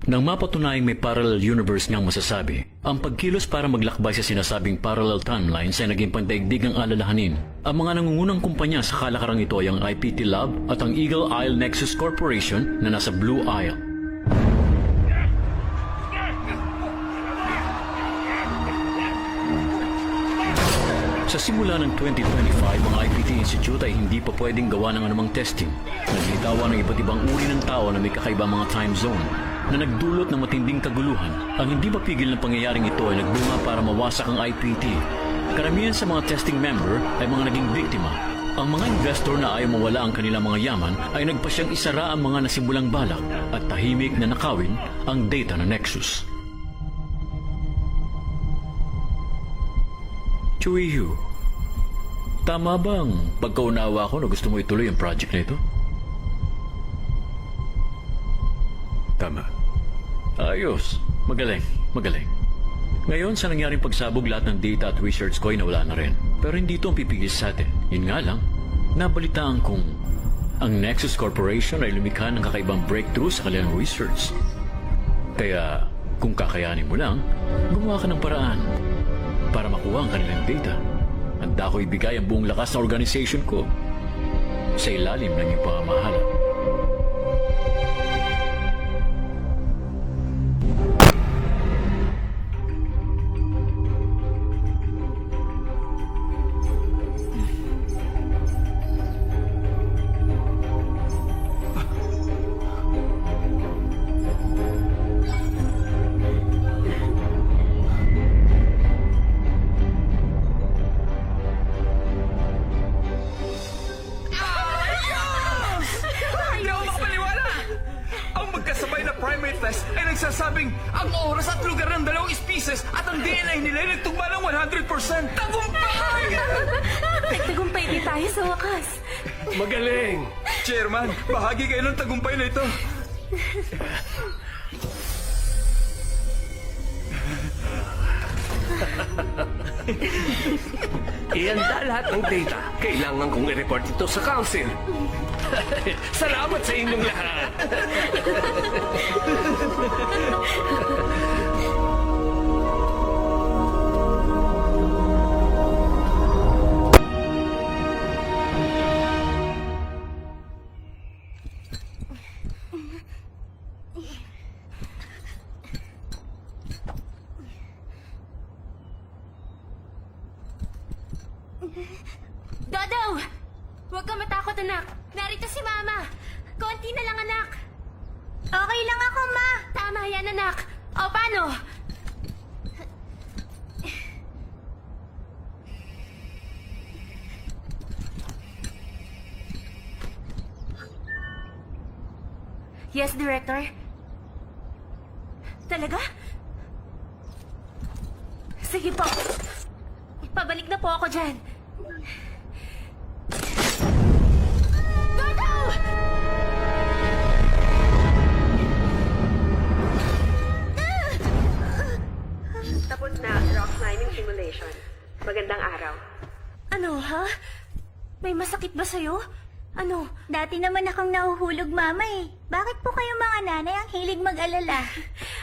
Nang mapatunayang may parallel universe ngang masasabi, ang pagkilos para maglakbay sa sinasabing parallel timelines ay naging pandaigdigang alalahanin. Ang mga nangungunang kumpanya sa kalakarang ito ay ang IPT Lab at ang Eagle Isle Nexus Corporation na nasa Blue Isle. Sa simula ng 2025, ang IPT Institute ay hindi pa pwedeng gawa ng anumang testing. Naglitawa ng iba't ibang uri ng tao na may kakaibang mga time zone na nagdulot ng matinding kaguluhan. Ang hindi mapigil ng pangyayaring ito ay nagbunga para mawasak ang IPT. Karamihan sa mga testing member ay mga naging biktima. Ang mga investor na ayaw mawala ang kanilang mga yaman ay nagpasyang isara ang mga nasimulang balak at tahimik na nakawin ang data ng Nexus. Chuihu, tama bang pagkaunawa ko na gusto mo ituloy ang project na ito? Tama. Ayos. Magaling. Magaling. Ngayon, sa nangyaring pagsabog, lahat ng data at research ko ay nawala na rin. Pero hindi ito ang pipigil sa atin. Yun nga lang, nabalitaan kong ang Nexus Corporation ay lumikha ng kakaibang breakthrough sa kanilang research. Kaya, kung kakayanin mo lang, gumawa ka ng paraan para makuha ang kanilang data. Handa ko ibigay ang buong lakas ng organization ko sa ilalim ng iyong pamamahala. Hindi ako makapaniwala! Ang magkasabay na primate test ay nagsasabing ang oras at lugar ng dalawang species at ang DNA nila ay nagtugma ng 100%! Tagumpay! Nagtagumpay din tayo sa wakas. Magaling! Chairman, bahagi kayo ng tagumpay na ito. Ihanda lahat ng data. Kailangan kong i-report ito sa council. Salamat sa inyong lahat. Dodo! Huwag kang matakot, anak. Narito si Mama. Konti na lang, anak. Okay lang ako, Ma. Tama yan, anak. O, paano? Yes, Director. Talaga? Sige po. Pabalik na po ako dyan. Dodo! Tapos na ang rock climbing simulation. Magandang araw. Ano, ha? May masakit ba sa'yo? Ano? Dati naman akong nahuhulog, Mama eh. Bakit po kayo mga nanay ang hilig mag-alala?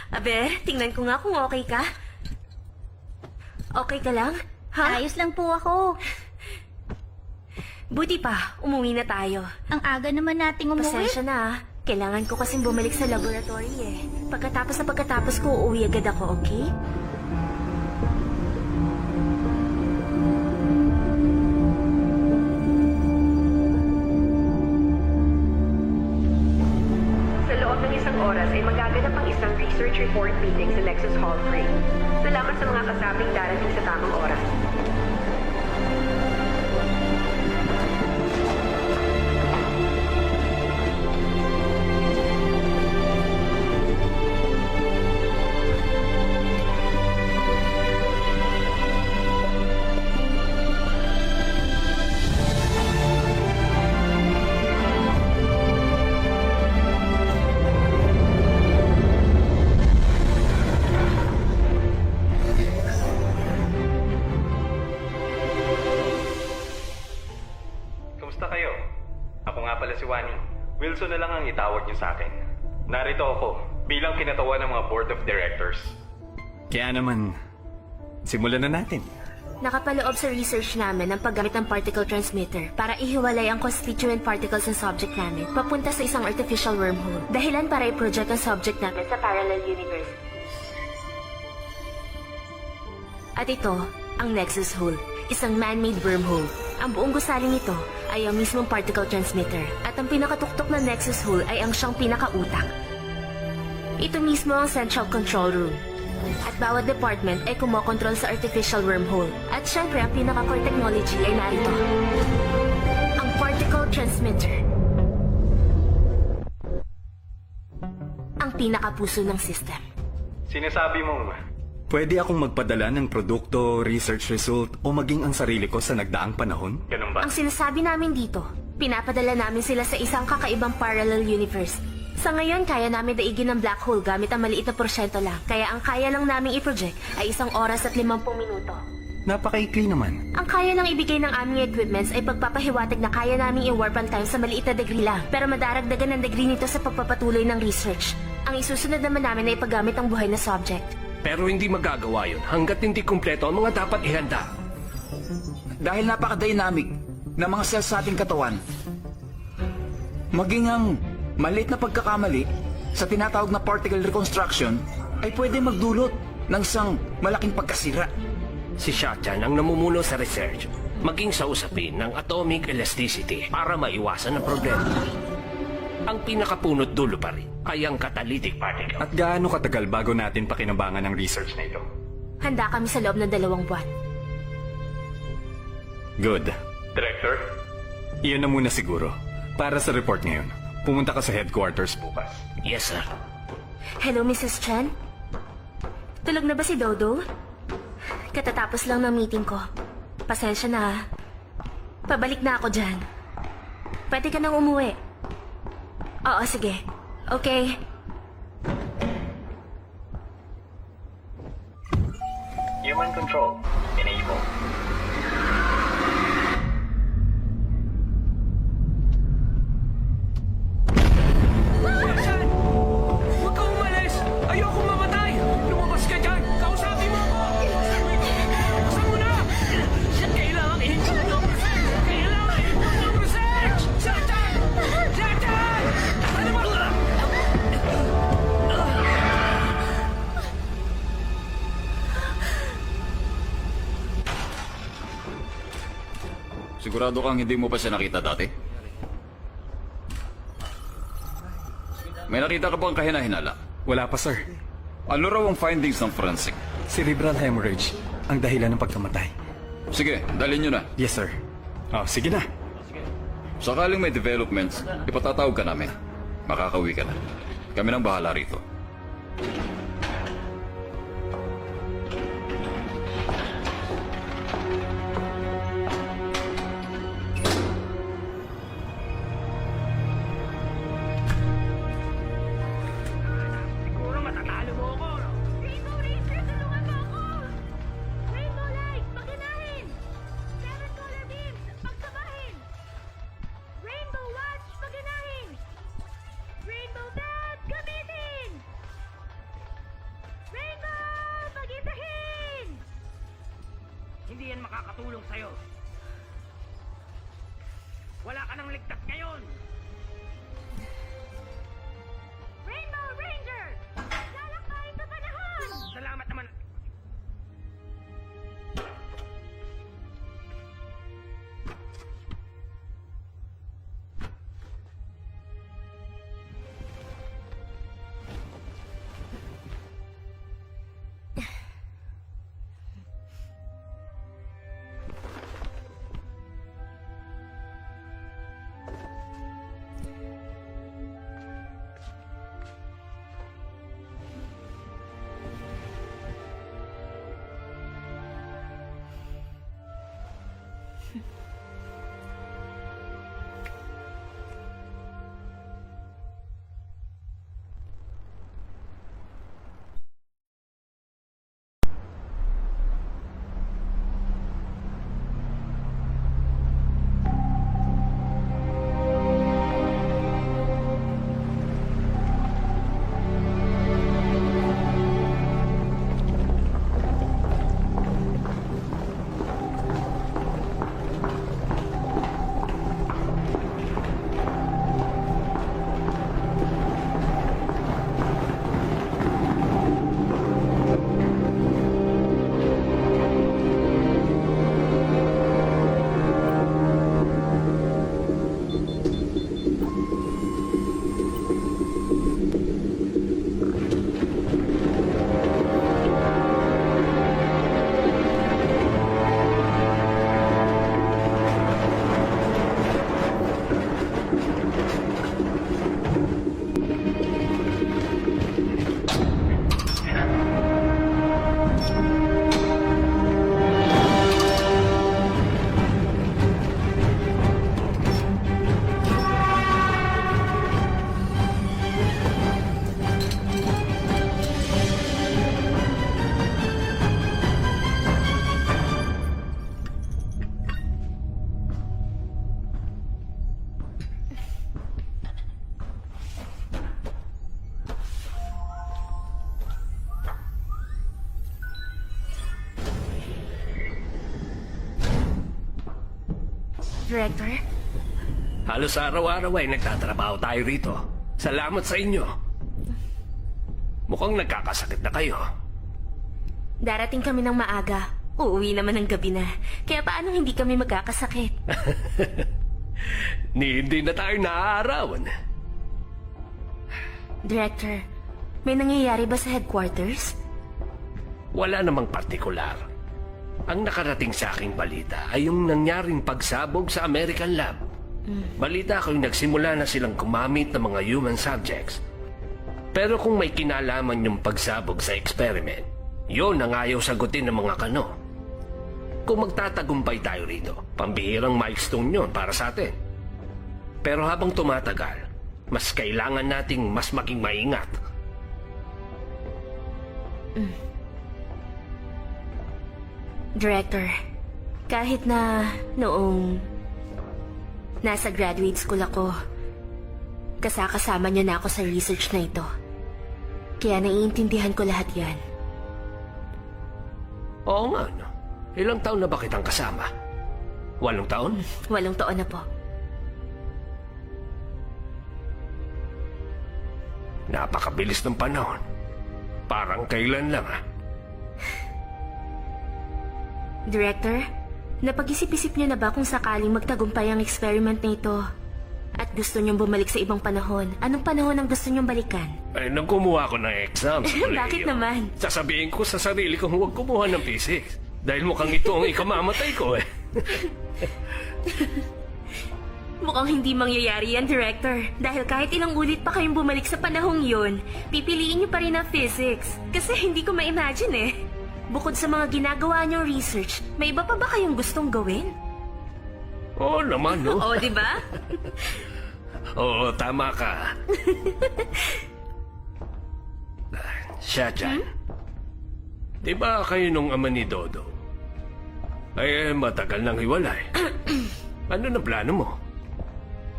Abe, tingnan ko nga kung okay ka. Okay ka lang? Ha? Ayos lang po ako. Buti pa, umuwi na tayo. Ang aga naman nating umuwi. Pasensya na, ah. Kailangan ko kasing bumalik sa laboratory eh. Pagkatapos ko, uuwi agad ako, okay? Sa loob ng isang oras ay magaganap ang isang research report meeting sa Nexus Hall 3. Salamat sa mga kasabing darating sa tamang oras. Kumusta kayo? Ako nga pala si Wani. Wilson na lang ang itawag niyo sa akin. Narito ako bilang kinatawan ng mga board of directors. Kaya naman, simulan na natin. Nakapaloob sa research namin ang paggamit ng particle transmitter para ihiwalay ang constituent particles ng subject namin papunta sa isang artificial wormhole. Dahilan para i-project ang subject namin sa parallel universe. At ito, ang Nexus Hole, isang man-made wormhole. Ang buong gusali nito ay ang mismong particle transmitter at ang pinakatuktok ng Nexus Hole ay ang siyang pinakautak. Ito mismo ang central control room. At bawat department ay kumokontrol sa artificial wormhole. At syempre, ang pinaka-core technology ay narito. Ang particle transmitter. Ang pinakapuso ng system. Sinasabi mong Pwede akong magpadala ng produkto, research result, o maging ang sarili ko sa nagdaang panahon? ganun ba? Ang sinasabi namin dito, pinapadala namin sila sa isang kakaibang parallel universe. Sa ngayon, kaya namin daigin ng black hole gamit ang maliit na porsyento lang. Kaya ang kaya lang namin i-project ay 1 oras at 50 minuto. Napakaikli naman. Ang kaya lang ibigay ng aming equipments ay pagpapahiwatig na kaya naming i-warp ang time sa maliit na degree lang. Pero madaragdagan ng degree nito sa pagpapatuloy ng research. Ang isusunod naman namin ay paggamit ang buhay na subject. Pero hindi magagawa yun hanggat hindi kumpleto ang mga dapat ihanda. Dahil napaka-dynamic ng mga cells sa ating katawan, maging ang maliit na pagkakamali sa tinatawag na particle reconstruction ay pwede magdulot ng isang malaking pagkasira. Si Shachan ang namumuno sa research, maging sa usapin ng atomic elasticity para maiwasan ang problema. Ang pinakapunot dulo pa rin ay ang catalytic particle. At gaano katagal bago natin pakinabangan ang research na ito? Handa kami sa loob ng 2 buwan. Good. Director? Iyon na muna siguro. Para sa report ngayon, pumunta ka sa headquarters bukas. Yes, sir. Hello, Mrs. Chen? Tulog na ba si Dodo? Katatapos lang ng meeting ko. Pasensya na. Pabalik na ako dyan. Pwede ka nang umuwi. Oo, sige. Okay. Human control. Enable. Shachan! Huwag kang umalis! Ayoko mamatay! Lumabas ka dyan! Kausapin mo ako! Buksan mo na! Kailangan i-input ng research! Kailangan i-input ng research! Shachan! Shachan! Ano ba? Sigurado kang hindi mo pa siya nakita dati? May nakita ka bang kahina-hinala? Wala pa, sir. Ano raw ang findings ng forensic? Cerebral hemorrhage, ang dahilan ng pagkamatay. Sige, dalhin nyo na. Yes, sir. Oh, sige na. Sakaling may developments, ipatatawag ka namin. Makakauwi ka na. Kami nang bahala rito. Siguro matatalo mo ako, no? Rainbow Ranger, tulungan mo ako! Rainbow Light, paganahin! 7 color beams, pagsabahin! Rainbow Watch, paganahin! Rainbow Dot, gamitin! Rainbow, pagindahin! Hindi yan makakatulong sa'yo. Wala ka nang ligtas ngayon! Rainbow Ranger! Lalakay sa panahon! Salamat naman. Director? Halos araw-araw ay nagtatrabaho tayo rito. Salamat sa inyo. Mukhang nagkakasakit na kayo. Darating kami ng maaga. Uuwi naman ng gabi na. Kaya paano hindi kami magkakasakit? Hindi na tayo naaarawan. Director, may nangyayari ba sa headquarters? Wala namang partikular. Ang nakarating sa aking balita ay yung nangyaring pagsabog sa American Lab. Balita ko yung nagsimula na silang gumamit ng mga human subjects. Pero kung may kinalaman yung pagsabog sa experiment, yun ang ayaw sagutin ng mga kano. Kung magtatagumpay tayo rito, pambihirang milestone yun para sa atin. Pero habang tumatagal, mas kailangan nating mas maging maingat. Director, kahit na noong nasa graduate school ako, kasama niyo na ako sa research na ito. Kaya naiintindihan ko lahat yan. Oo nga, no? Ilang taon na ba kitang kasama? 8 taon? 8 taon na po. Napakabilis ng panahon. Parang kailan lang, ah. Director, napag-isip-isip niyo na ba kung sakaling magtagumpay ang experiment na ito at gusto niyong bumalik sa ibang panahon? Anong panahon ang gusto niyong balikan? Ay, nang kumuha ko ng exam sa kolehiyo. Bakit naman? Sasabihin ko sa sarili kong huwag kumuha ng physics. Dahil mukhang ito ang ikamamatay ko, eh. Mukhang hindi mangyayari yan, Director. Dahil kahit ilang ulit pa kayong bumalik sa panahong yun, pipiliin niyo pa rin ang physics. Kasi hindi ko ma-imagine eh. Bukod sa mga ginagawa niyong research, may iba pa ba kayong gustong gawin? Oo naman, no? Oo, di ba? Oo, tama ka. Siya dyan. Di ba kayo nung ama ni Dodo? Ay, matagal nang hiwalay. Ano na plano mo?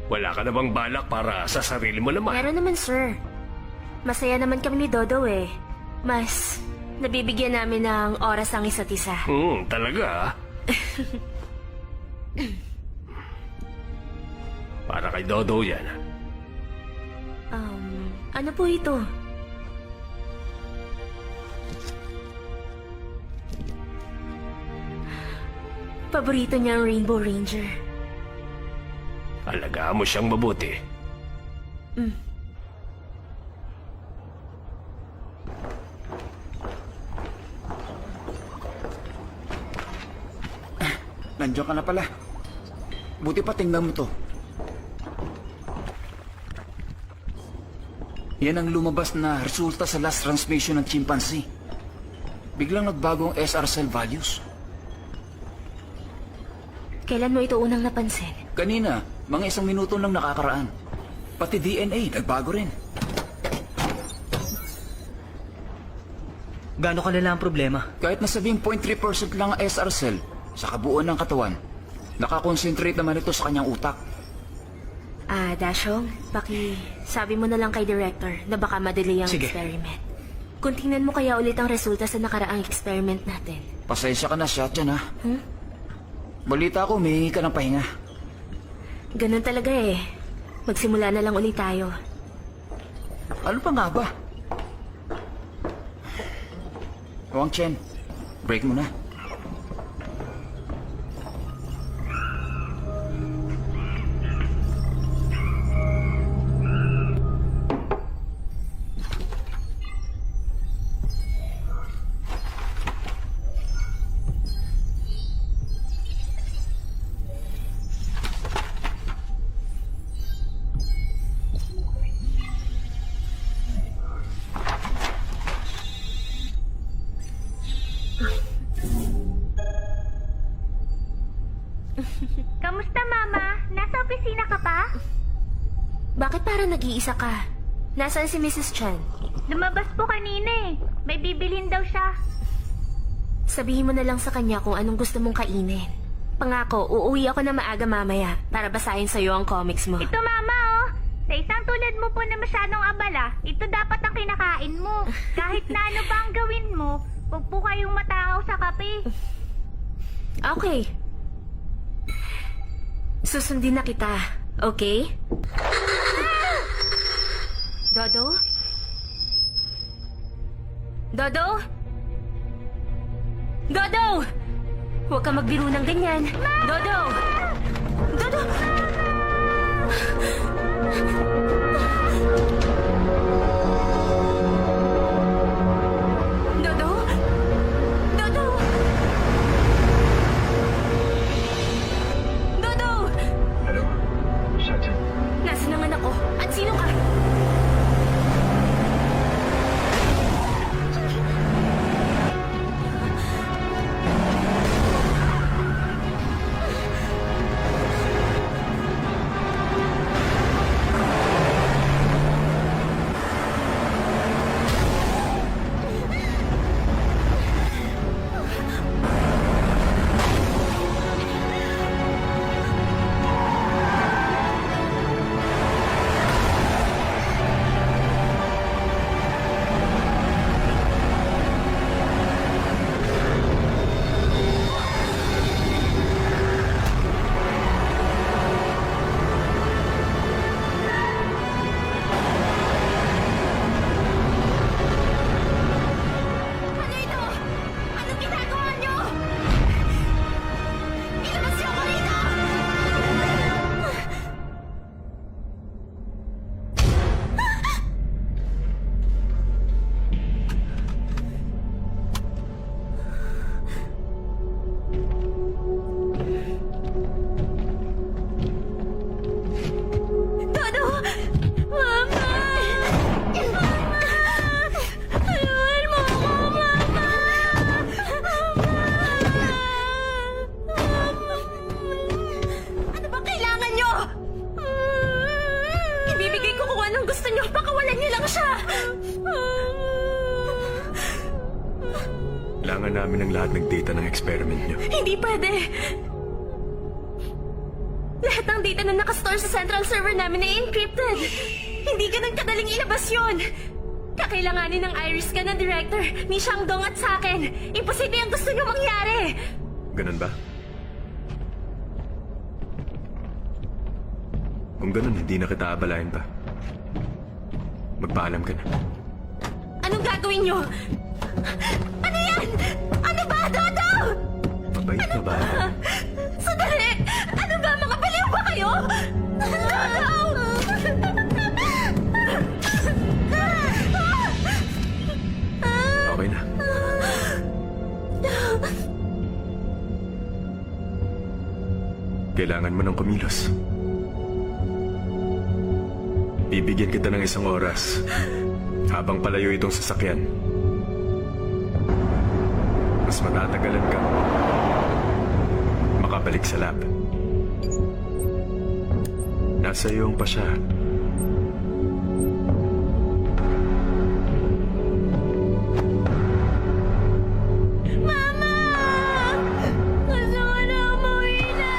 Wala ka na bang balak para sa sarili mo naman? Meron naman, sir. Masaya naman kami ni Dodo eh. Mas nabibigyan namin ng oras ang isa't isa. Talaga, ah. Para kay Dodo yan, ah. Ano po ito? Paborito niya ang Rainbow Ranger. Alagaan mo siyang mabuti. Nandiyan ka na pala. Buti pa tingnan mo to. Yan ang lumabas na resulta sa last transmission ng chimpanzee. Biglang nagbago ang SR cell values. Kailan mo ito unang napansin? Kanina, mga 1 minuto lang nakakaraan. Pati DNA, nagbago rin. Gaano kalala ang problema? Kahit nasabing 0.3% lang ang SR cell sa kabuuan ng katawan, nakakonsentrate naman ito sa kanyang utak. Dashong, sabi mo na lang kay Director na baka madelay ang Sige. experiment. Kung tingnan mo kaya ulit ang resulta sa nakaraang experiment natin. Pasensya ka na, Shatyan, ha? Balita ko, may ka ng pahinga. Ganun talaga eh. Magsimula na lang ulit tayo. Ano pa nga ba? Wang Chen, break mo na. Kamusta, Mama? Nasa opisina ka pa? Bakit parang nag-iisa ka? Nasaan si Mrs. Chan? Lumabas po kanina eh. May bibilhin daw siya. Sabihin mo na lang sa kanya kung anong gusto mong kainin. Pangako, uuwi ako na maaga mamaya para basahin sa'yo ang comics mo. Ito, Mama, oh. Sa isang tulad mo po na masyadong abala, ito dapat ang kinakain mo. Kahit na ano pa ang gawin mo, huwag po kayong matakaw sa kape. Okay. Susundin na kita, okay? Dodo? Dodo? Dodo! Huwag ka magbiro ng ganyan. Dodo! Dodo! Dodo? Dodo? Dodo! Hello? Shut-in. Nasaan ang anak ko? At sino ka? Ano ito? Anong ginagawa niyo? Ilabas niyo ako rito! Dodo! Mama! Tulungan mo ako, Mama! Ano ba kailangan nyo? Ibibigay ko kung anong gusto nyo. Pakawalan nyo lang siya! Kailangan namin ng lahat ng data ng experiment nyo. Hindi pwede! Lahat ng data na nakastore sa central server namin ay encrypted. Hindi ganun kadaling ilabas yun. Kakailanganin ng Iris ka ng director, ni Shandong at sa akin. Imposible ang gusto niyo mangyari. Ganun ba? Kung ganun, hindi na kita abalayan pa. Magpaalam ka na. Anong gagawin niyo? Ano yan? Ano ba, Dodo? Mabait na bata. Sandali! Ano ba? Mga baliw ba kayo? Dodo! Okay na. Kailangan mo ng kumilos. Bibigyan kita ng 1 oras habang palayo itong sasakyan. Mas matatagalan ka makabalik sa lab. Nasa iyo ang pasya. Mama! Gusto ko na umuwi na!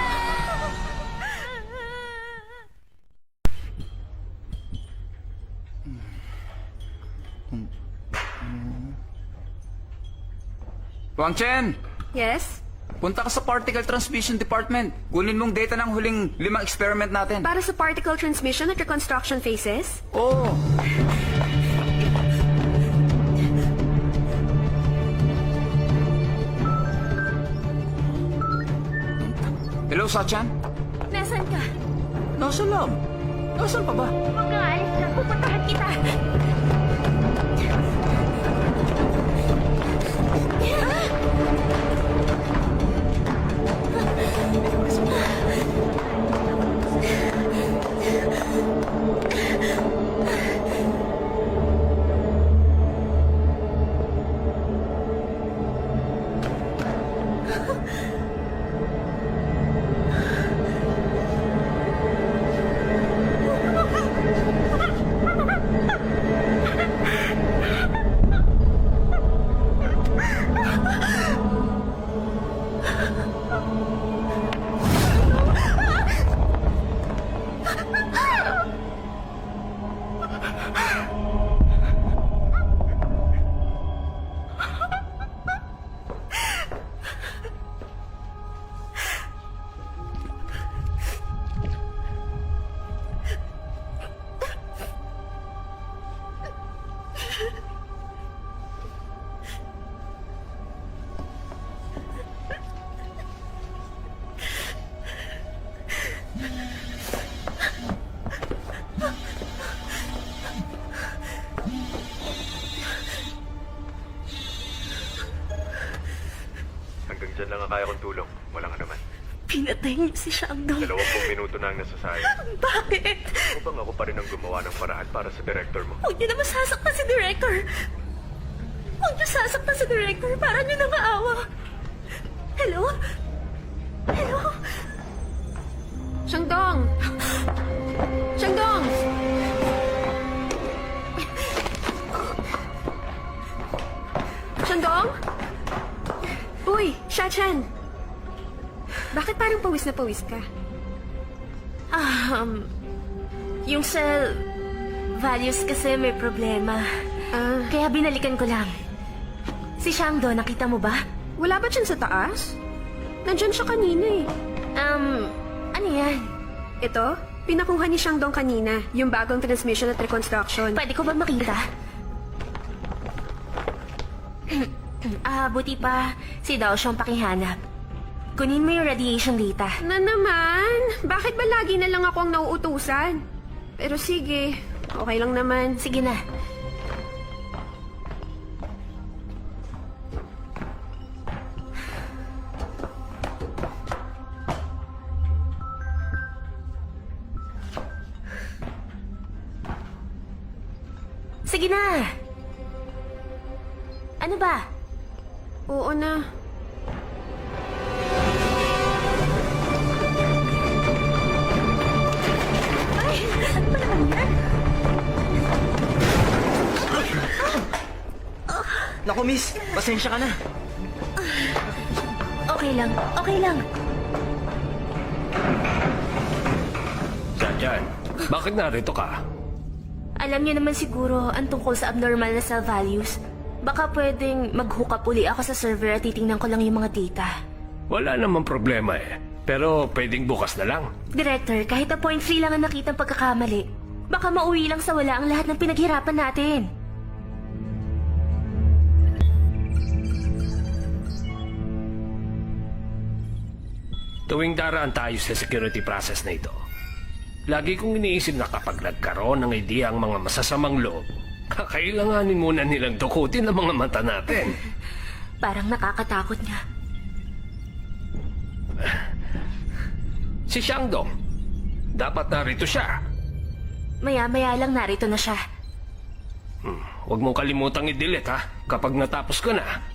Wang Chen! Yes? Punta ka sa Particle Transmission Department. Kunin mong data ng huling 5 experiment natin. Para sa particle transmission at reconstruction phases? Oo. Hello, Sachan? Nasaan ka? Nasa lab. Nasaan pa ba? Huwag kang aalis na. Pupuntahan kita. makakaya kong tulong. Walang anuman. Pinatay niyo si Shandong. 20 minuto na ang nasasayang. Bakit? Upang ako pa rin ang gumawa ng paraan para sa director mo. Huwag niyo naman sasaktan si Director. Huwag niyo sasaktan si Director para niyo na maawa. Hello? Hello? Shandong! Shandong! Shandong? Uy, Shachan! Bakit parang pawis na pawis ka? Yung sa values kasi may problema. Kaya binalikan ko lang. Si Shangdo, nakita mo ba? Wala ba dyan sa taas? Nandyan siya kanina eh. Ano yan? Ito, pinakuha ni Shandong kanina, yung bagong transmission at reconstruction. Pwede ko ba makita? Buti pa, si Dao siyang pakihanap. Kunin mo yung radiation data. Na naman? Bakit ba lagi na lang ako ang nauutusan? Pero sige, okay lang naman. Sige na. Sige na. Ano ba? Oo na. Naku, miss. Pasensya ka na. Okay lang. Okay lang. Diyan. Bakit narito ka? Alam niyo naman siguro ang tungkol sa abnormal na cell values. Baka pwedeng mag-hook up uli ako sa server at titingnan ko lang yung mga data. Wala namang problema eh. Pero pwedeng bukas na lang. Director, kahit na 0.3 lang ang nakitang pagkakamali, baka mauwi lang sa wala ang lahat ng pinaghirapan natin. Tuwing daraan tayo sa security process na ito, lagi kong iniisip na kapag nagkaroon ng idea ang mga masasamang loob, kakailanganin muna nilang dukutin ang mga mata natin. Parang nakakatakot nga. Si Shandong, dapat narito siya. Maya-maya lang narito na siya. Huwag mong kalimutang i-delete ha, kapag natapos ko na.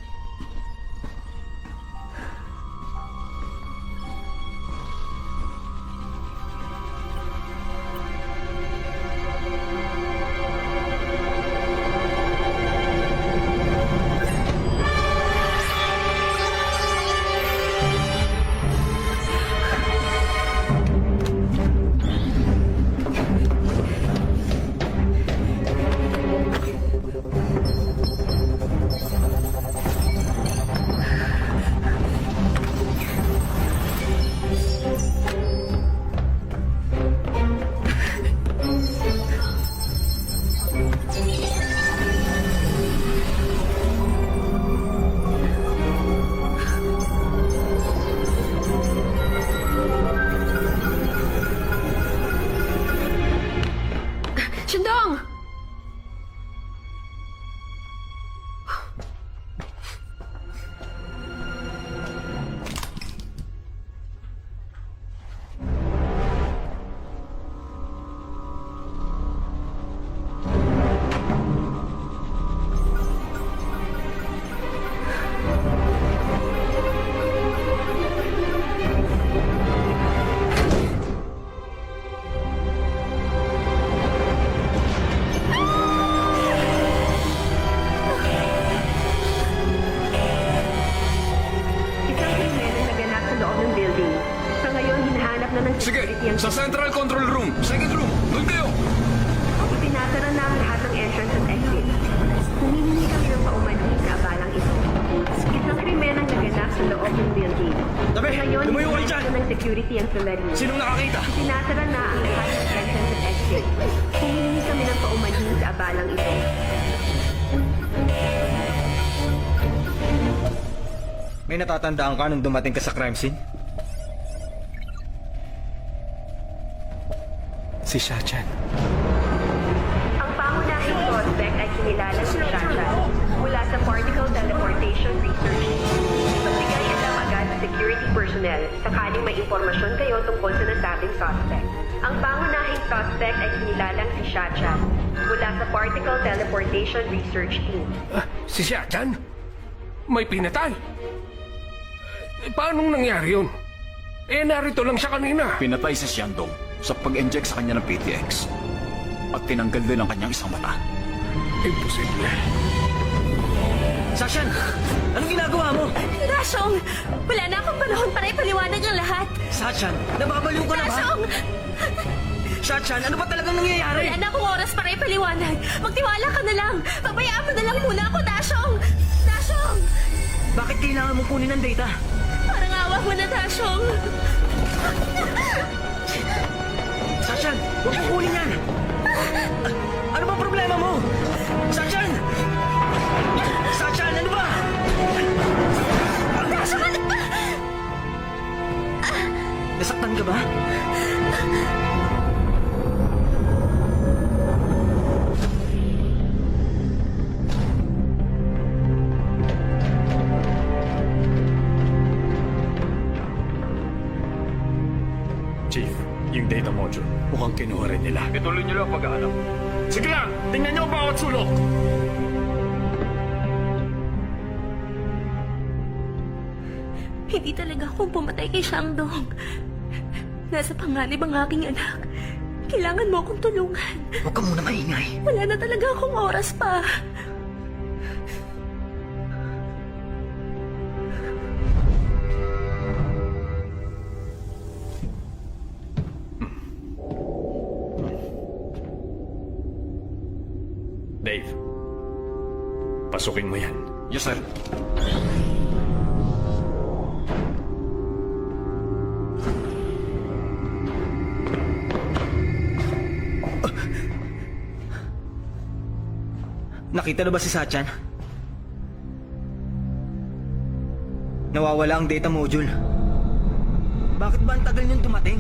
Shandong! Sige, sa Central Control Room. Second room. Doon kayo. Itinasara na ang lahat ng entrance at exit. Humihingi kami ng paumanhin sa abalang ito. Isang krimen ang naganap sa loob ng building. Tabi, Ngayon, lumayo kayo dyan. ng security ang sumarino. Sinong nakakita? Itinasara na ang lahat ng entrance at exit. Humihingi kami ng paumanhin sa abalang ito. May natatandaan ka nung dumating ka sa crime scene? Si Shachan. Ang pangunahing suspect ay kinilala si Shasha mula sa Particle Teleportation Research. Pagbigay alam agad sa personnel sakaling may impormasyon kayo tungkol sa nasabing suspect. Ang pangunahing suspect ay kinilalang si Shachan mula sa Particle Teleportation Research Team. Si Shachan? May pinatay? Paano nangyari yun? Narito lang siya kanina. Pinatay si Xiandong sa pag-inject sa kanya ng PTX. At tinanggal din ang kanyang isang mata. Imposible. Sashan! Anong ginagawa mo? Dashong! Wala na akong panahon para ipaliwanag ang lahat. Sashan, nababaliw ka na ba? Dashong! Sashan, ano ba talagang nangyayari? Wala na akong oras para ipaliwanag. Magtiwala ka na lang. Pabayaan mo na lang muna ako, Dashong! Dashong! Bakit kailangan mo kunin ang data? Parang awa mo na, Dashong. Sashan, huwag mo kunin yan! Ano ba problema mo? Sashan! Sashan, ano ba? Dashong, ano ba? Nasaktan ka ba? Chief, yung data module, mukhang kinuha rin nila. Ituloy niyo lang ang pag-aanap. Sige lang, tingnan niyo ang bawat sulok. Hindi talaga akong pumatay kay Xiangdong. Nasa panganib ang aking anak. Kailangan mo akong tulungan. Huwag ka muna maingay. Wala na talaga akong oras pa. Dave, pasukin mo yan. Yes, sir. Nakita na ba si Sachan? Nawawala ang data module. Bakit ba ang tagal niyong dumating?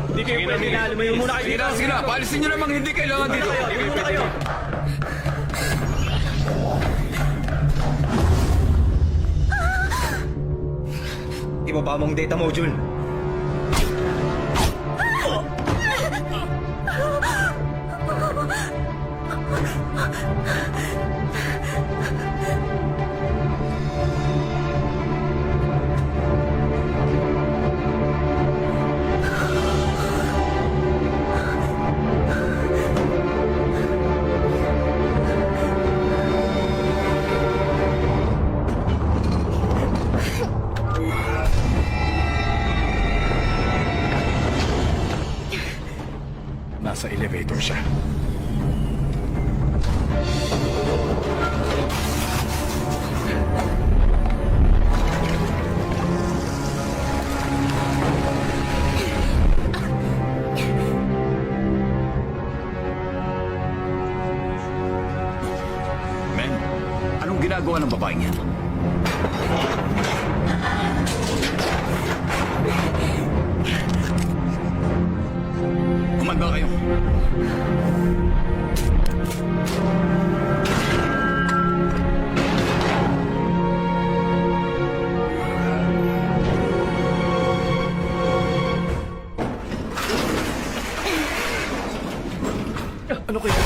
Hindi kayo pwede na. Lumayo muna kayo dito. Sige na, paalisin nyo namang hindi kailangan dito. Lumayo muna kayo. Ibaba mo ang data module. Nasa elevator siya. Men, anong ginagawa ng babaeng yan? Kumanda kayo. Ano kaya?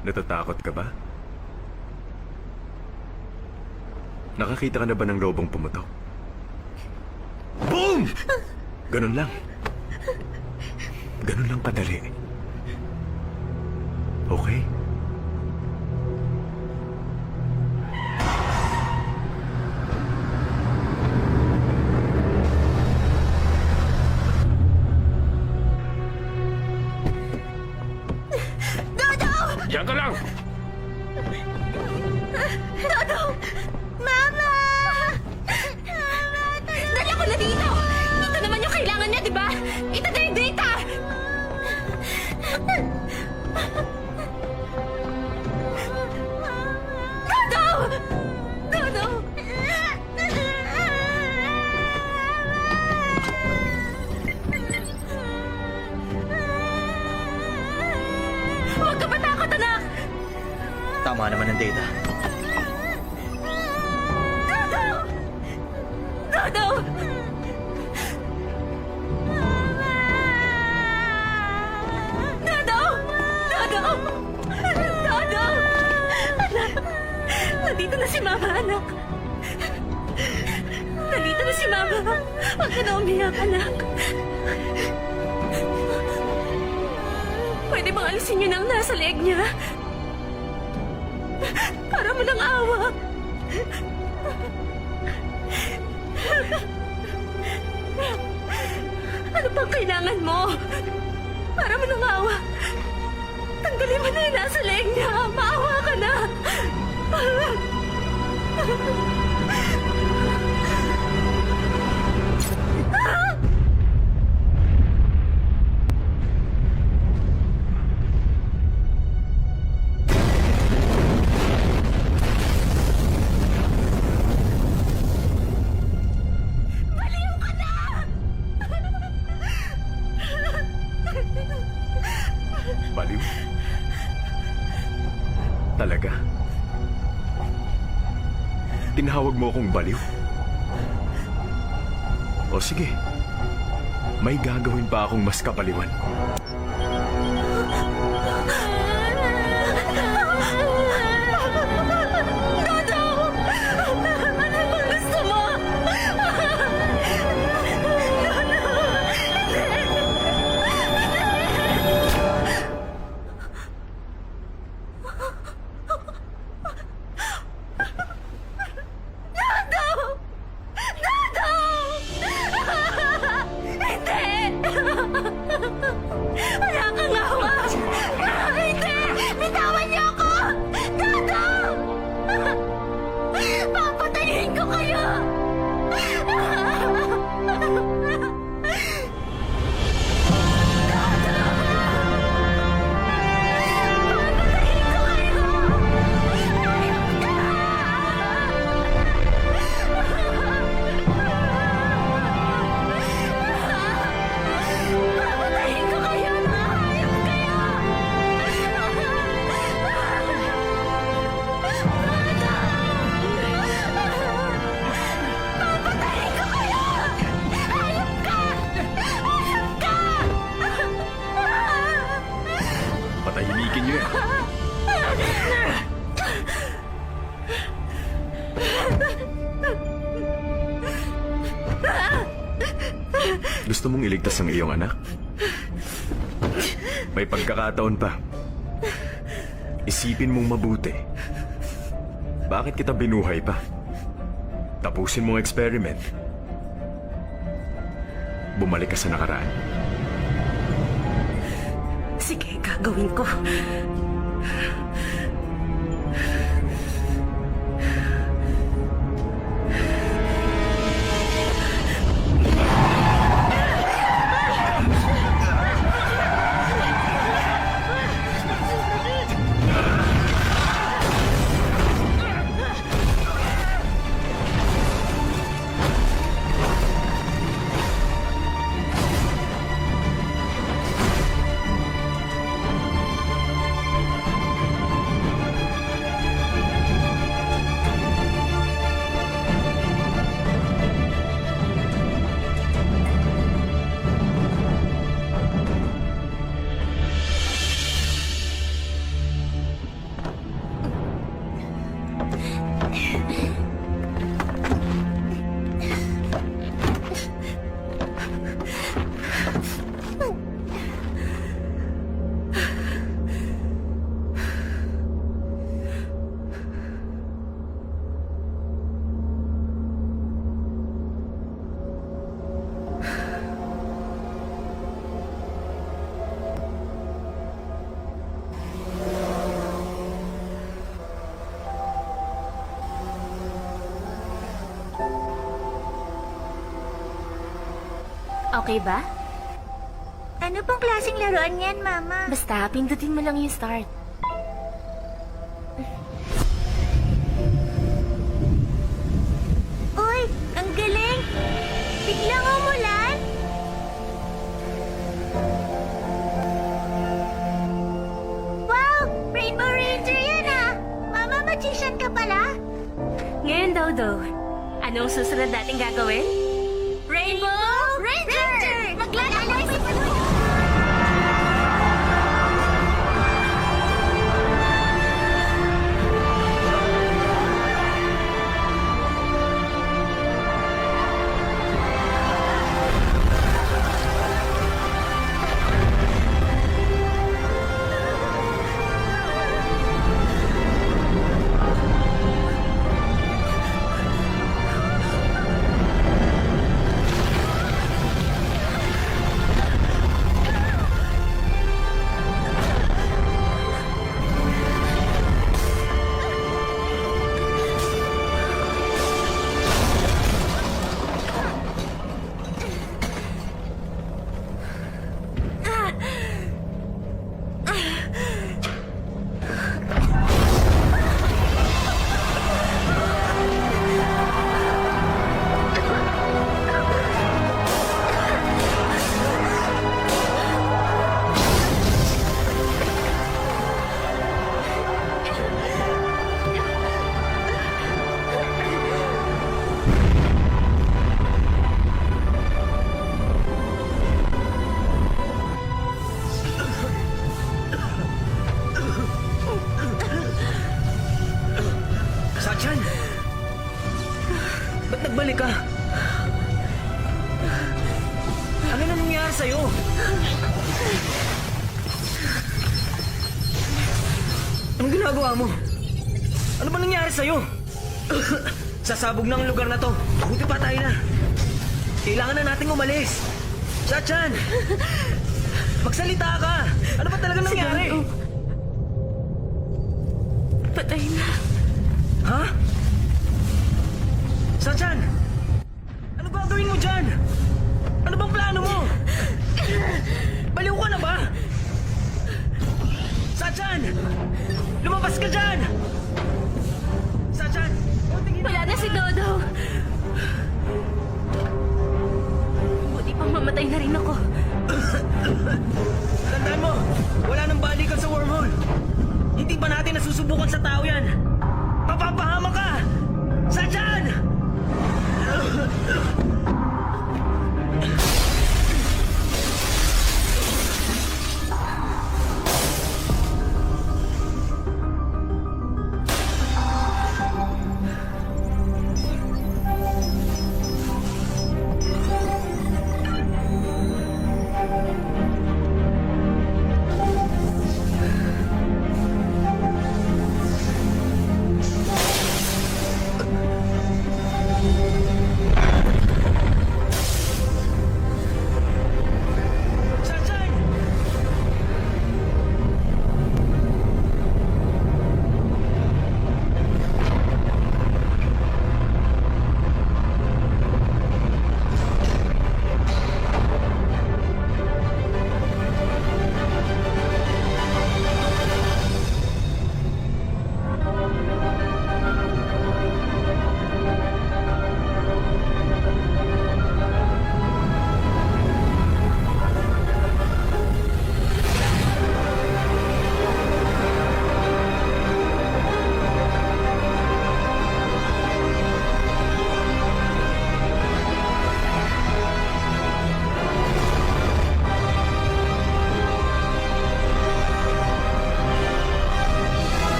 Natatakot ka ba? Nakakita ka na ba ng lobong pumutok? Boom! Ganun lang. Ganun lang kadali. Okay? Diyan ka lang! Dodo! Mama! Dala ko na dito! Ito naman yung kailangan niya, di ba? Ito na yung data! Dodo! Dodo! Huwag ka matakot, anak! Tama naman ang data. Dodo! Dodo! Dodo! Dodo! Dodo! Anak! Nandito na si Mama, anak. Nandito na si Mama. Huwag ka na umiyak, anak. Pwede bang alisin niyo na ang nasa leeg niya? Para mo ng awa. Ano pang kailangan mo? Para mo ng awa. Tanggalin mo na yung nasa leeg niya. Maawa ka na. Baliw ka na! Baliw? Talaga? Tinawag mo akong baliw? O sige, may gagawin pa akong mas kapaliwan. Dodo! Ano bang gusto mo? Dodo! Dodo! Hindi! Wala kang awa! Hindi! Bitawan niyo ako! Dodo! Papatayin ko kayo! Papatayin ko kayo! Hayop kayo! Papatayin ko kayo! Hayop ka! Hayop ka! Patahimikin niyo yan. Gusto mong iligtas ang iyong anak? May pagkakataon pa. Isipin mong mabuti. Bakit kita binuhay pa? Tapusin mong experiment. Bumalik ka sa nakaraan. Sige, gagawin ko. Okay ba? Ano pong klaseng laruan yan, Mama? Basta, pindutin mo lang yung start. Uy, ang galing! Biglang umulan? Wow! Rainbow Ranger yan ah! Mama, magician ka pala? Ngayon, Dodo, anong susunod natin gagawin? Rainbow Ranger! Maglalakbay sa panuyo! Sachan! Ba't nagbalik ka? Ano na nangyari sa'yo? Anong ginagawa mo? Ano ba nangyari sa'yo? Sasabog na ang lugar na to. Buti pa tayo na. Kailangan na nating umalis. Sachan! Magsalita ka! Ano ba talaga nangyari? Patay na. Ha? Sachan! Ano gagawin mo dyan? Ano bang plano mo? Baliw ka na ba? Sachan! Lumabas ka dyan! Sachan! Wala na si Dodo. Buti pang mamatay na rin ako. Tandaan mo, wala nang balikan sa wormhole. Hindi pa natin nasusubukan sa tao yan. Papapahama ka! Sachan!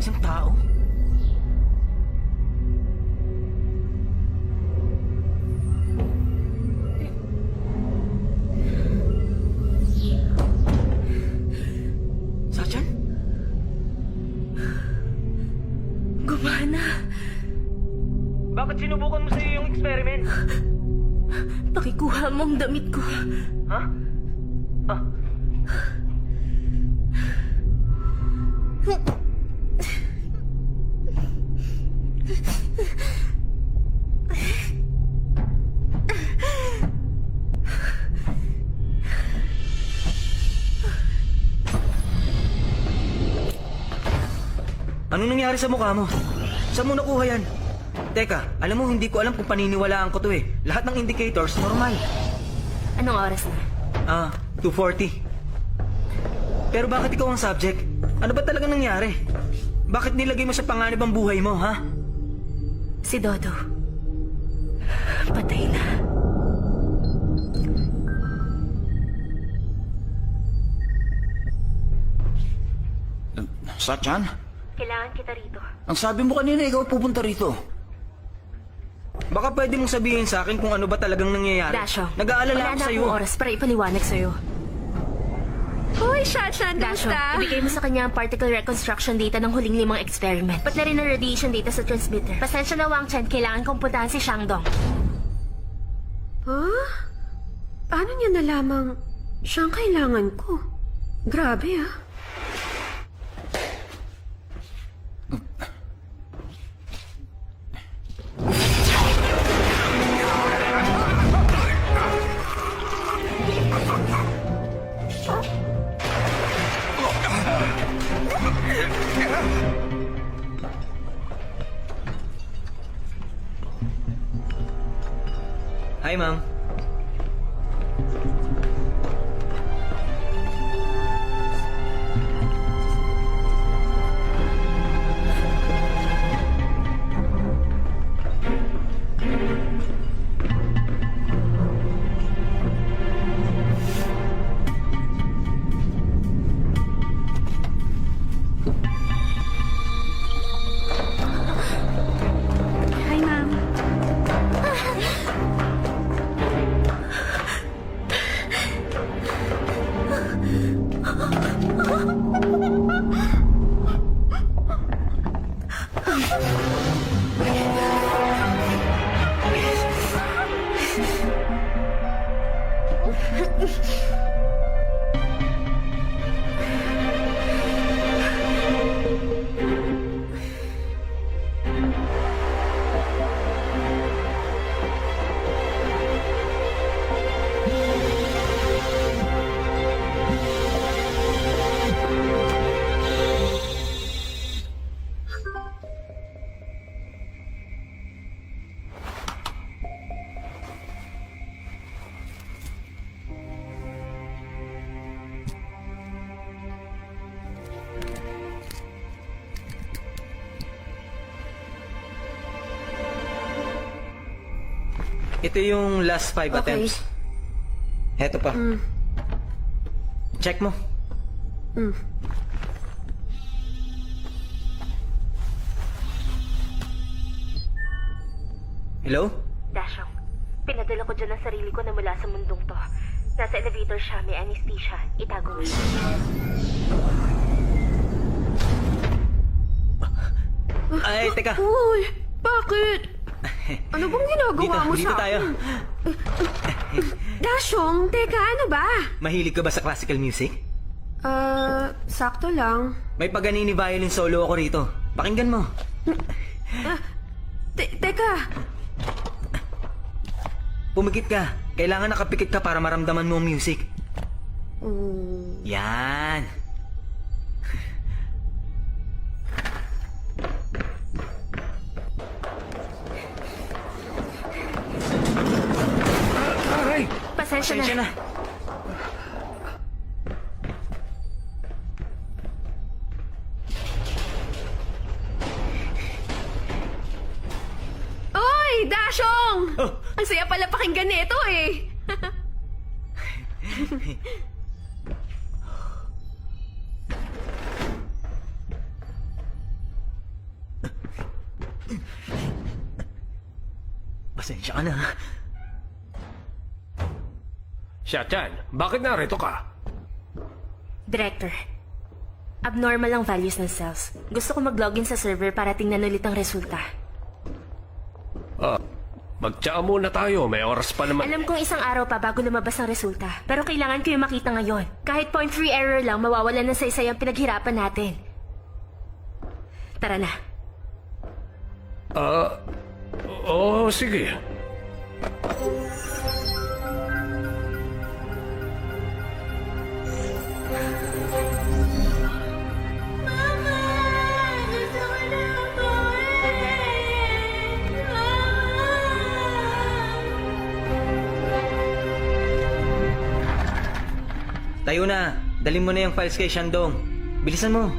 Isang tao? Sachan? Gumana. Bakit sinubukan mo sa'yo yung experiment? Pakikuha mo ang damit ko. Ha? Ah, Anong nangyari sa mukha mo? Saan mo nakuha yan? Teka, alam mo, hindi ko alam kung paniniwalaan ko to eh. Lahat ng indicators, normal. Anong oras na? 2:40. Pero bakit ikaw ang subject? Ano ba talaga nangyari? Bakit nilagay mo sa panganib ang buhay mo, ha? Si Dodo. Patay na. Sachan? Kailangan kita rito. Ang sabi mo kanina, ikaw pupunta rito. Baka pwede mong sabihin sa akin kung ano ba talagang nangyayari. Dasho, Nag-aalala wala ako na sa'yo. akong oras para ipaliwanag sa'yo. Hoy, Shachan, Dasho, kamusta? ibigay mo sa kanya ang particle reconstruction data ng huling 5 experiment. Pat na rin ang radiation data sa transmitter. Pasensya na, Wang Chen, kailangan kong puntahan si Shangdong. Huh? Paano niya nalamang siyang kailangan ko? Grabe, ah. Hi, ma'am. Hi, ma'am. Ito yung last 5 Okay. attempts. Heto pa. Check mo. Hello? Dashong, pinadala ko dyan ang sarili ko na mula sa mundong to. Nasa elevator siya, may anesthesia. Itago mo siya. Ay, teka. Uy, bakit? Ano bang ginagawa mo Dito sa tayo. akin? Dashong, teka, ano ba? Mahilig ka ba sa classical music? Sakto lang. May Paganini violin solo ako rito. Pakinggan mo. Teka, Pumikit ka. Kailangan nakapikit ka para maramdaman mo ang music. Yan. Pasensya Pasensya na. na. Oy, Dashong! Ang saya pala pakinggan nito eh. Pasensya ka na, ha? Siya-chan, bakit narito ka? Director, abnormal ang values ng cells. Gusto ko mag-login sa server para tingnan ulit ang resulta. Magtsaa muna tayo, may oras pa naman. Alam kong isang araw pa bago lumabas ang resulta, pero kailangan ko yung makita ngayon. Kahit 0.3 error lang, mawawalan ng saysay ang pinaghirapan natin. Tara na. Oo, sige. Tayo na. Dalhin mo na yung files kay Shandong. Bilisan mo.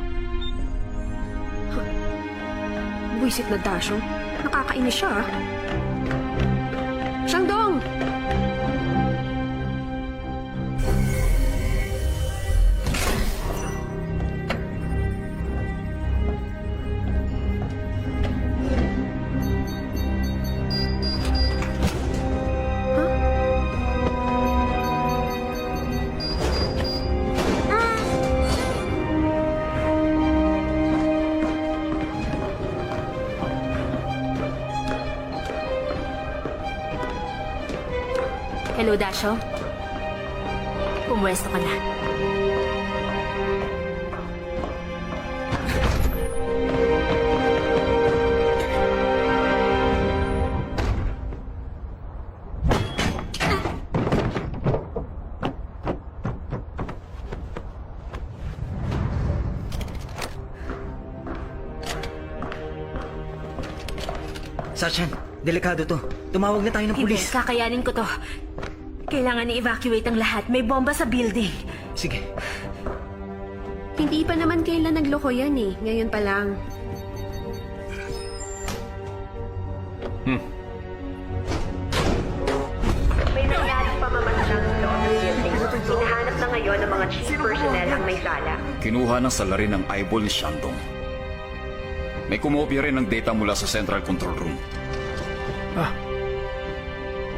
Buisit na Dasyo. Nakakainis siya, ah. Shandong! Hello, Dasyo. Pumwesto ka na. Sachin, delikado to. Tumawag na tayo ng Hindi, pulis. kakayanin ko to. Kailangan i-evacuate ang lahat. May bomba sa building. Sige. Hindi pa naman kailan nagloko yan eh. Ngayon pa lang. May nangyaring pamamansang sa loob ng building. Hinahanap na ngayon ng mga chief personnel ang may sala. Kinuha ng salarin ng eyeball ni Shandong. May kumopya rin ng data mula sa Central Control Room.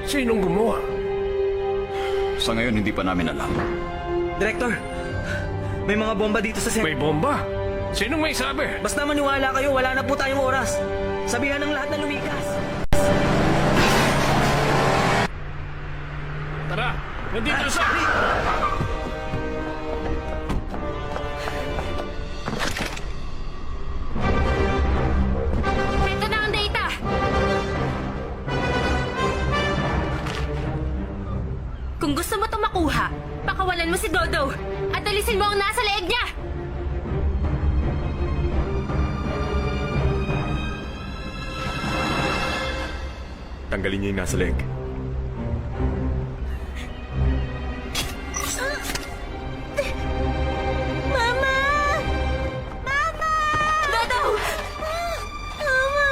Sinong gumawa? Sa ngayon, hindi pa namin alam. Director, may mga bomba dito sa May bomba? Sinong may sabi? Basta maniwala kayo, wala na po tayong oras. Sabihan ng lahat na lumikas. Tara, nandito sa... Ito na ang data! Kung gusto mo itong makuha, pakawalan mo si Dodo at alisin mo ang nasa leeg niya! Tanggalin niyo yung nasa leg. Mama! Mama! Dodo! Mama!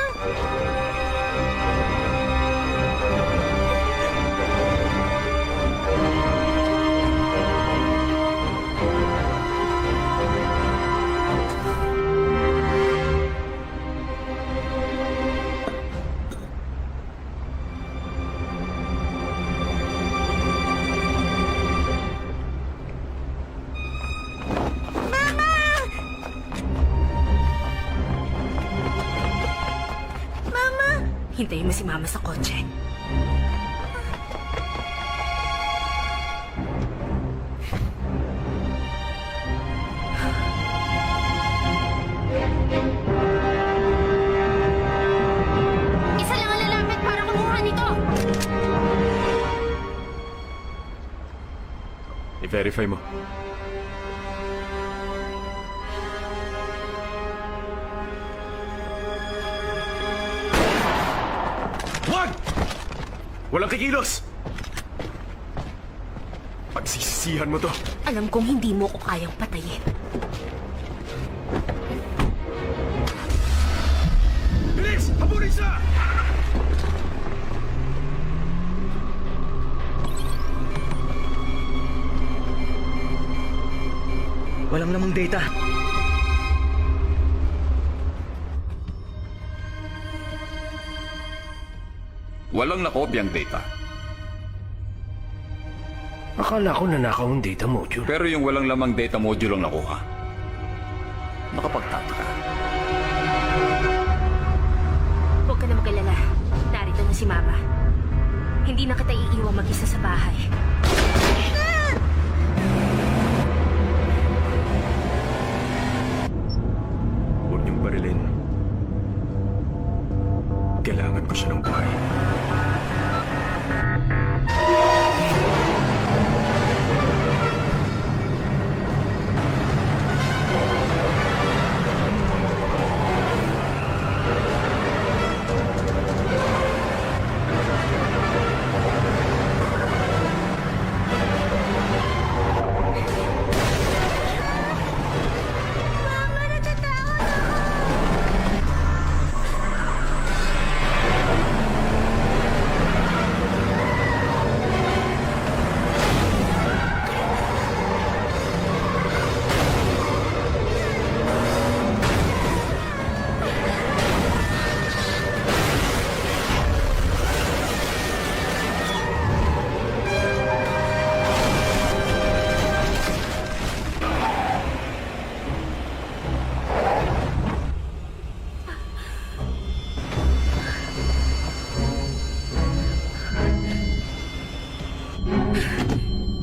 Hintayin mo si Mama sa kotse. Isa lang ang lalapit para kumuha nito! I-verify mo. Wag! Walang kikilos! Pagsisisihan mo to. Alam kong hindi mo ko kayang patayin. Bilis! Habulin siya! Walang namang data. Walang nakopyang data. Akala ko nanakaw ang data module. Pero yung walang lamang data module ang nakuha. Nakapagtataka. Huwag ka na mag-alala. Narito na si Mama. Hindi na kita iiwang mag-isa sa bahay. Huwag niyong barilin. Kailangan ko siya ng buhay.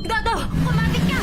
Dodo! Kumapit ka!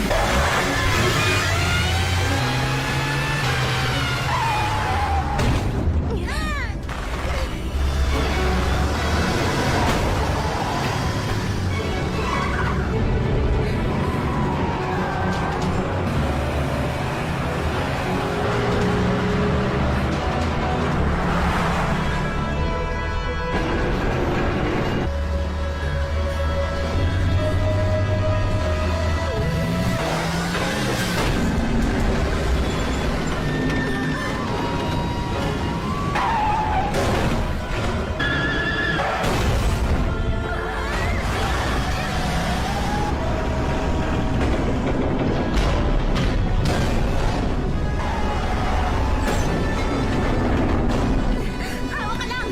Hawak ka lang!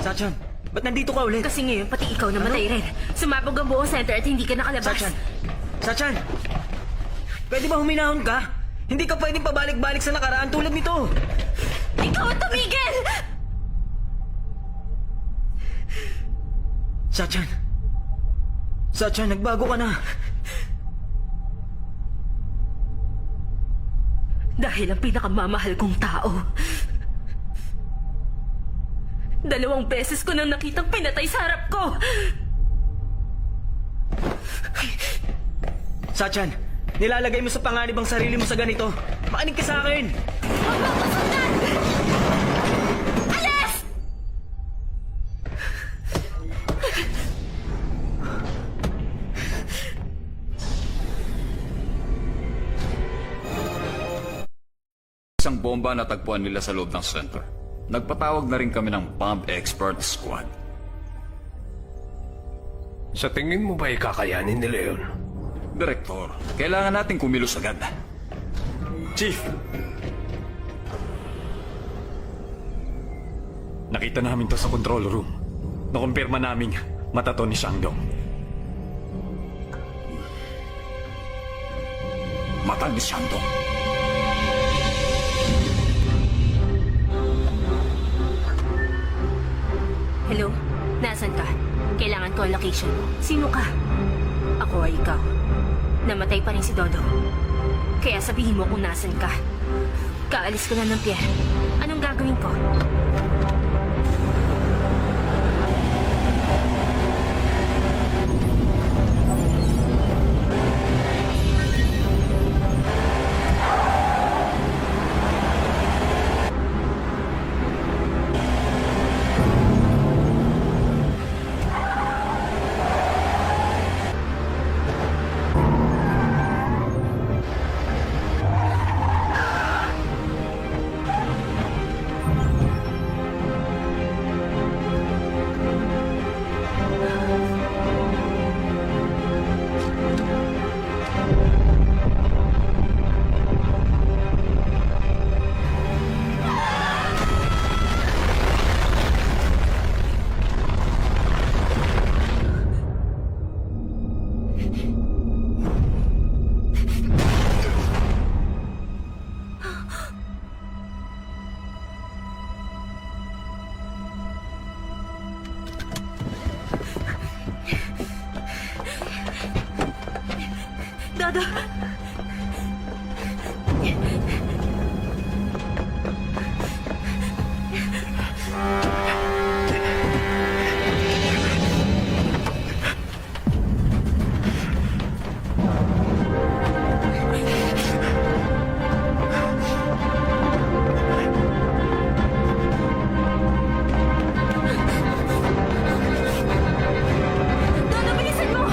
Sachan, ba't nandito ka ulit? Kasi ngayon, pati ikaw namatay rin. Sumabog ang buong center at hindi ka nakalabas. Sachan! Sachan! Pwede ba huminahon ka? Hindi ka pwedeng pabalik-balik sa nakaraan tulad nito. Ikaw ang tumigil! Sachan! Sachan, nagbago ka na. Dahil ang pinakamamahal kong tao. 2 beses ko nang nakitang pinatay sa harap ko. Sachan, nilalagay mo sa panganib ang sarili mo sa ganito. Makinig ka sa akin. Huwag mo pasundan! Alis! Isang bomba na tagpuan nila sa loob ng center. Nagpatawag na rin kami ng Bomb Expert Squad. Sa tingin mo ba ikakayanin nila yun? Direktor, kailangan natin kumilos agad. Chief! Nakita namin to sa control room. Nakumpirma namin mata to ni Shandong. Mata ni Shandong. Hello? Nasaan ka? Kailangan ko ang location mo. Sino ka? Ako ay ikaw. Namatay pa rin si Dodo. Kaya sabihin mo kung nasan ka. Kaalis ko na ng Pierre. Anong gagawin ko? Dodo! Dodo, bilisan mo!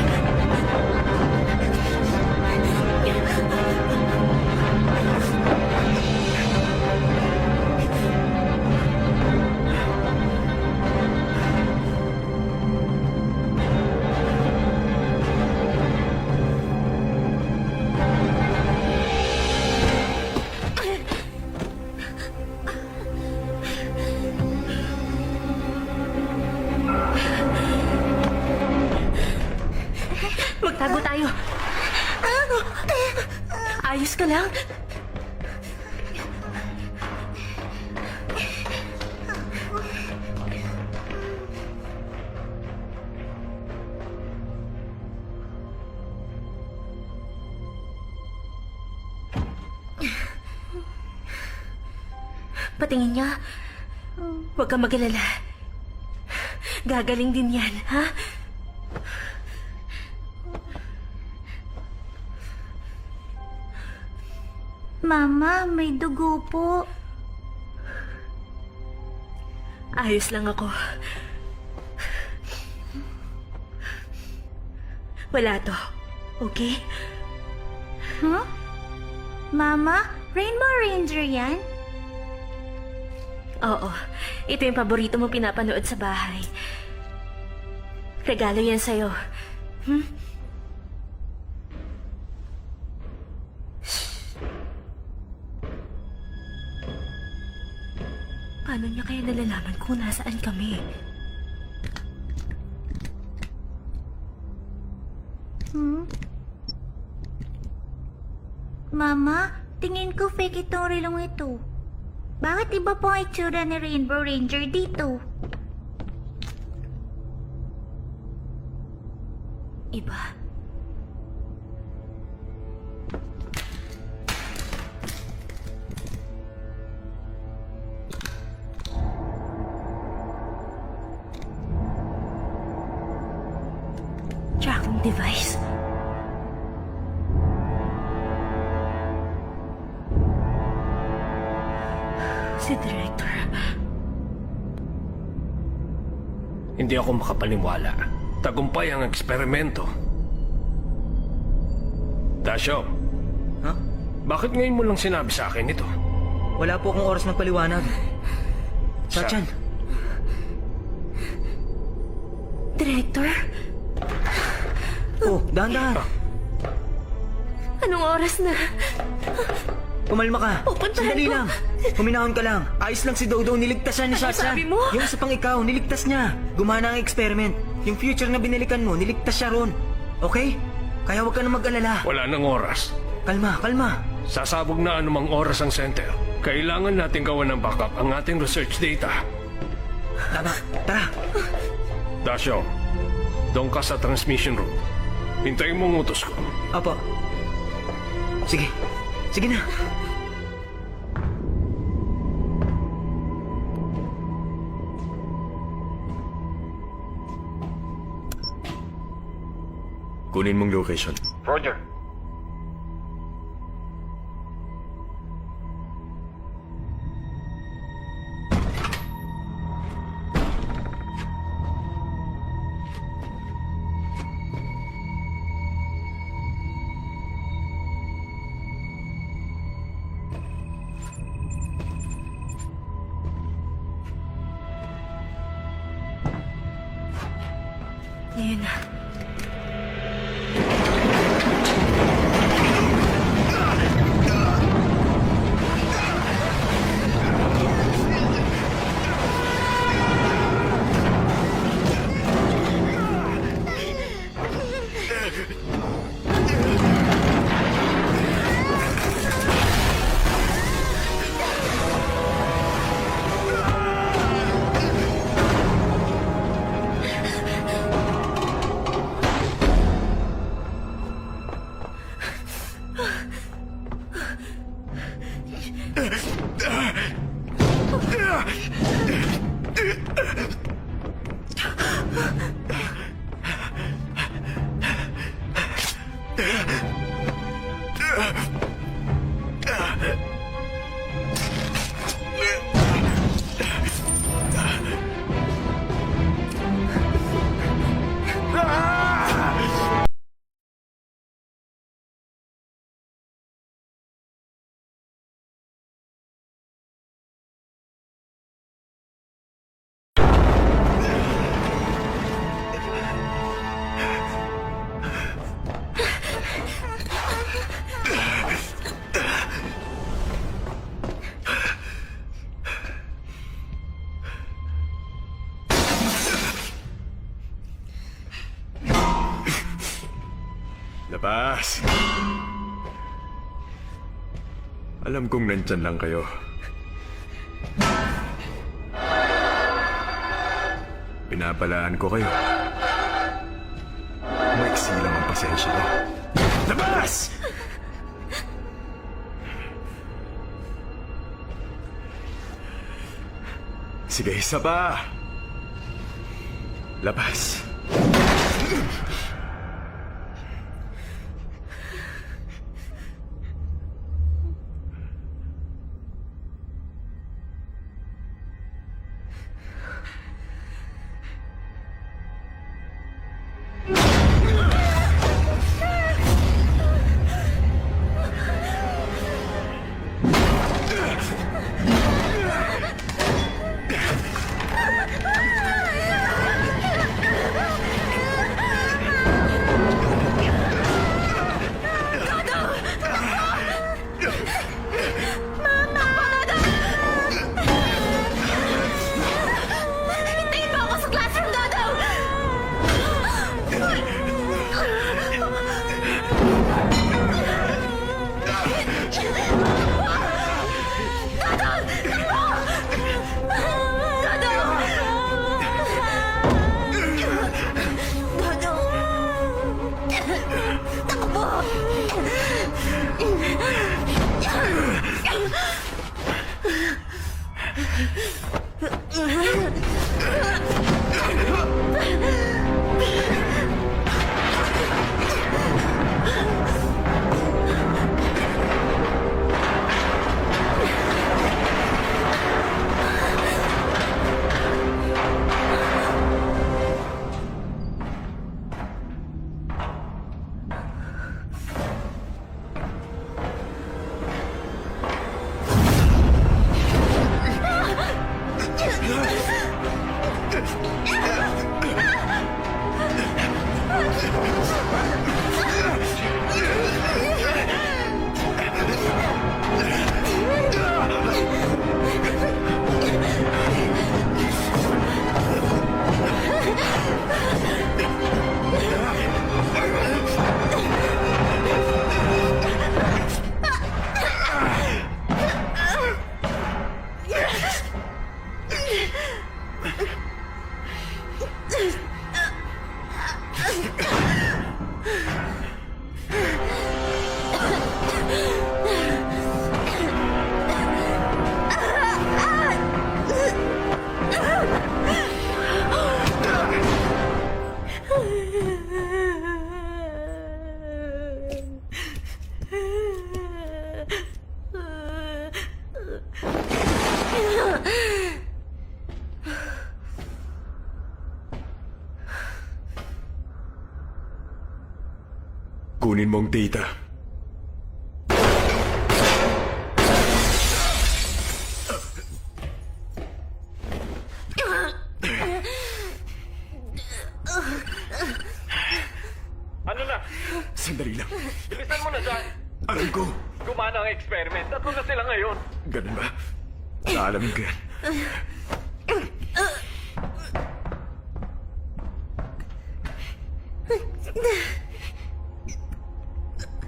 Magtago tayo. Ayos ka lang? Patingin niya. Huwag kang mag-alala. Gagaling din yan, ha? Mama, may dugo po. Ayos lang ako. Wala to. Okay? Huh? Mama, Rainbow Ranger yan? Oo. Ito yung paborito mong pinapanood sa bahay. Regalo yan sa'yo. Paano niya kaya nalalaman kung nasaan kami? Mama, tingin ko fake itong relong ito. Bakit iba po ang itsura ni Rainbow Ranger dito? Iba. Tracking device. Si Director. Hindi ako makapaniwala. Tagumpay ang eksperimento. Dasyo, Ha? bakit ngayon mo lang sinabi sa akin ito? Wala po akong oras ng paliwanag. Sachan, Director? Oh, dahan-dahan. Anong oras na? Pumalma ka. Pupuntahan Sandali ko. lang. Huminahon ka lang. Ayos lang si Dodo, niligtas siya ni Ano Chacha. sabi mo? Yung sa pang ikaw, niligtas niya. Gumana ang experiment. Yung future na binalikan mo, niligtas siya ron. Okay? Kaya huwag ka na mag-alala. Wala nang oras. Kalma, kalma. Sasabog na anumang oras ang center. Kailangan natin gawan ng backup ang ating research data. Tama, tara. Dasyo, doon ka sa transmission room. Hintayin mo ang utos ko. Apo. Sige. Sige na. Kunin mong location. Roger. Ngayon na. Labas! Alam kong nandyan lang kayo. Pinapalaan ko kayo. Maiksi lang ang pasensya ko. Labas! Sige, isa pa! Labas! Kunin mo ang data. Ano na? Sandali lang. Bilisan mo na dyan. Alam ko. Gumana ang experiment. 3 na sila ngayon. Ganun ba? Naalamin ko yan.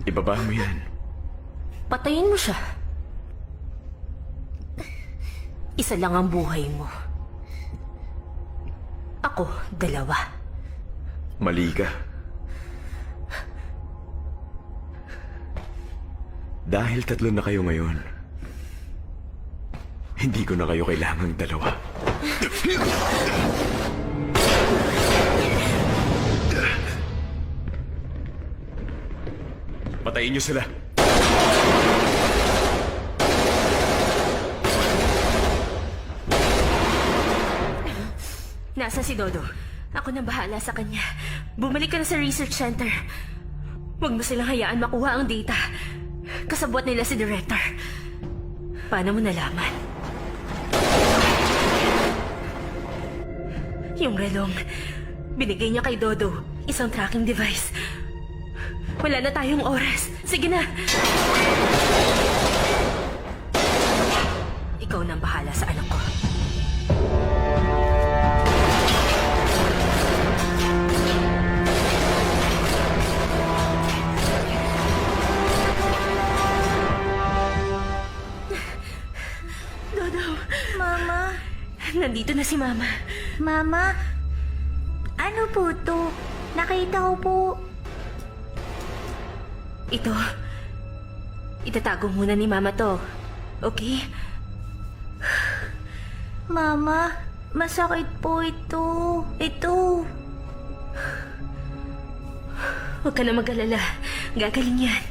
Ibaba mo yan. Patayin mo siya. Isa lang ang buhay mo. Ako, 2. Mali ka. Dahil 3 na kayo ngayon, hindi ko na kayo kailangang 2. Patayin niyo sila. Nasa si Dodo? Ako na bahala sa kanya. Bumalik ka na sa research center. Huwag mo silang hayaan makuha ang data. Kasabwat nila si Director. Paano mo nalaman? Yung relong, binigay niya kay Dodo, isang tracking device. Wala na tayong oras. Sige na. Ikaw na ang bahala sa anak ko. Dodo. Mama? Nandito na si Mama. Mama? Ano po to? Nakita ko po. Ito. Itatago muna ni Mama to. Okay? Mama, masakit po ito. Ito. Huwag ka na mag-alala. Gagaling yan.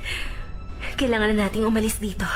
Kailangan na nating umalis dito.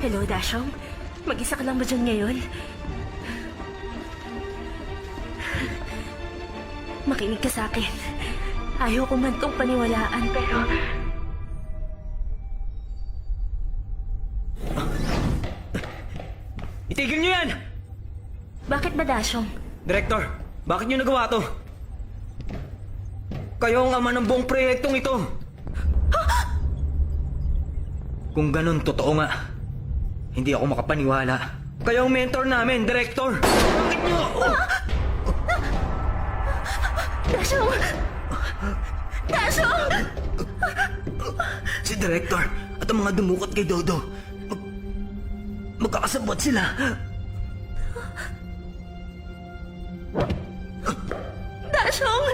Hello, Dashong. Mag-isa ka lang ba dyan ngayon? Makinig ka sa akin. Ayaw ko man tong paniwalaan, pero... Itigil niyo yan! Bakit ba, Dashong? Director, bakit niyo nagawa to? Kayo ang ama ng buong proyektong ito. Kung ganun, totoo nga. Hindi ako makapaniwala. Kayo ang mentor namin, Director. Bakit niyo? Dashong! Dashong! Si Director at ang mga dumukot kay Dodo. Magkakasabot sila. Dashong!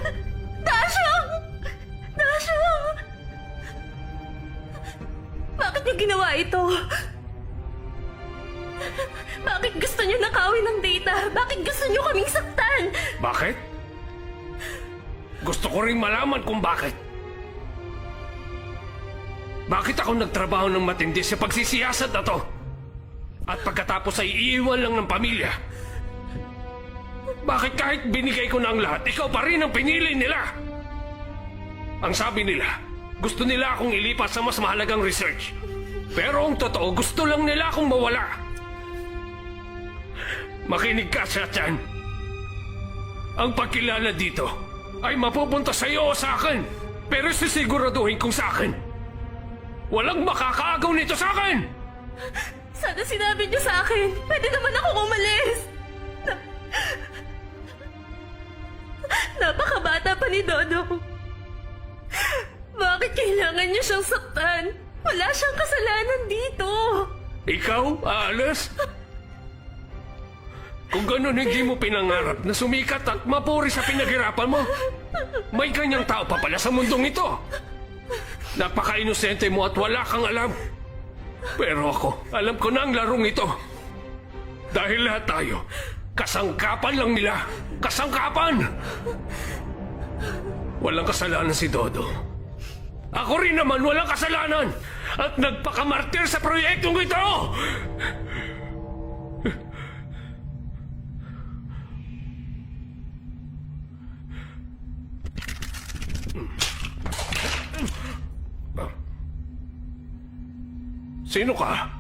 Dashong! Dashong! niyo ginawa ito? Bakit gusto niyo nakawin ng data? Bakit gusto niyo kaming saktan? Bakit? Gusto ko rin malaman kung bakit. Bakit ako nagtrabaho ng matindi sa pagsisiyasat na to? At pagkatapos ay iiwan lang ng pamilya? Bakit kahit binigay ko na ang lahat, ikaw pa rin ang pinili nila? Ang sabi nila, gusto nila akong ilipat sa mas mahalagang research. Pero ang totoo, gusto lang nila akong mawala. Makinig ka, Shachan. Ang pagkilala dito ay mapupunta sa iyo o sa akin. Pero sisiguraduhin kong sa akin. Walang makakaagaw nito sa akin! Sana sinabi niyo sa akin. Pwede naman akong umalis. Napakabata pa ni Dodong. Bakit kailangan niyo siyang saktan? Wala siyang kasalanan dito. Ikaw, aalis? Kung ganun hindi mo pinangarap na sumikat at mapuri sa pinaghirapan mo, may ganyang tao pa pala sa mundong ito. Napaka-inosente mo at wala kang alam. Pero ako, alam ko na ang larong ito. Dahil lahat tayo, kasangkapan lang nila. Kasangkapan! Walang kasalanan si Dodo. Ako rin naman walang kasalanan. At nagpakamartir sa proyektong ito! Sino ka?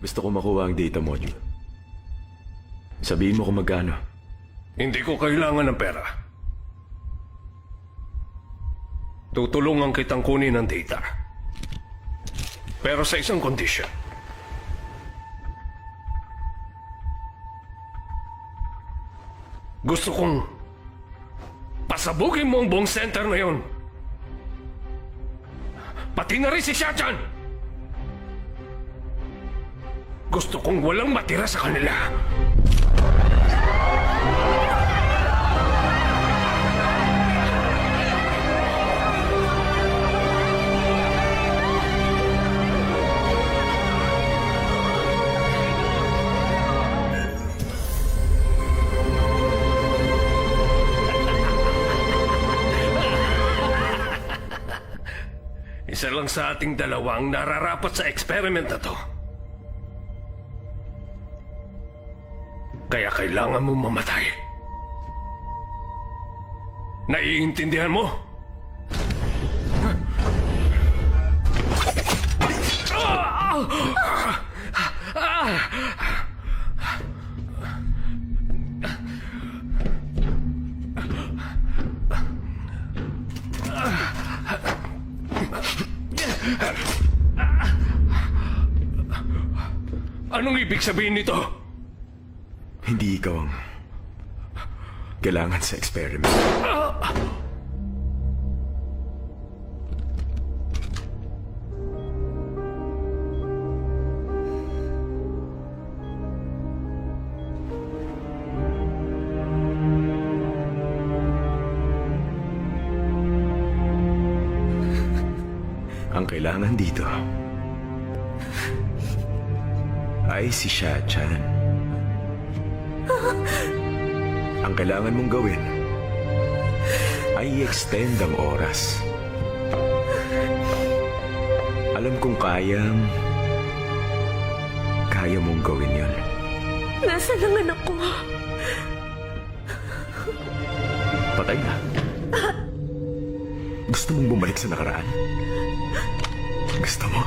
Gusto ko makuha ang data module. Sabihin mo kung magkano. Hindi ko kailangan ng pera. Tutulungan kitang kunin ang data. Pero sa isang kondisyon. Gusto kong pasabugin mo ang buong center na yun. Pati na rin si Shachan. Gusto kong walang matira sa kanila. Isa lang sa ating dalawang nararapat sa experiment na to. Kaya kailangan mo mamatay. Naiintindihan mo? Anong ibig sabihin nito? Hindi ikaw ang kailangan sa experiment. Ang kailangan dito ay si Shachan. Ang kailangan mong gawin ay i-extend ang oras. Alam kong kaya mong gawin yun. Nasaan ang anak ko? Patay na. Gusto mong bumalik sa nakaraan? Gusto mo?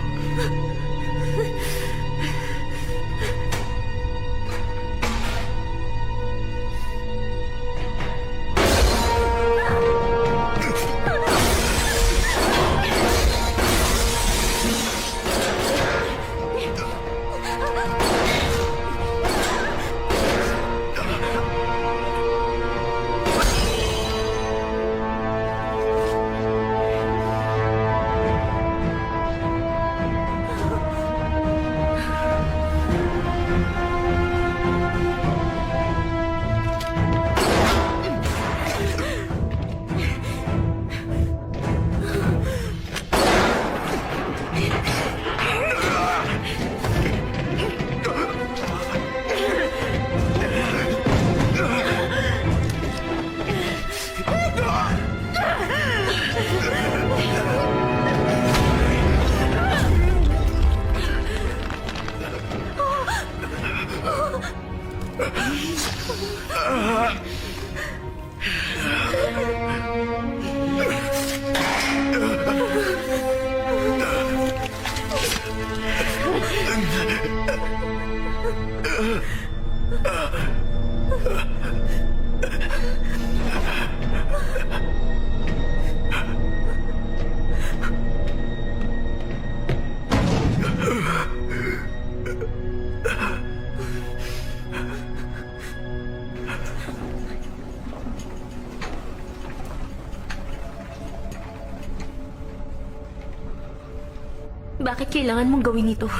Bakit kailangan mong gawin ito?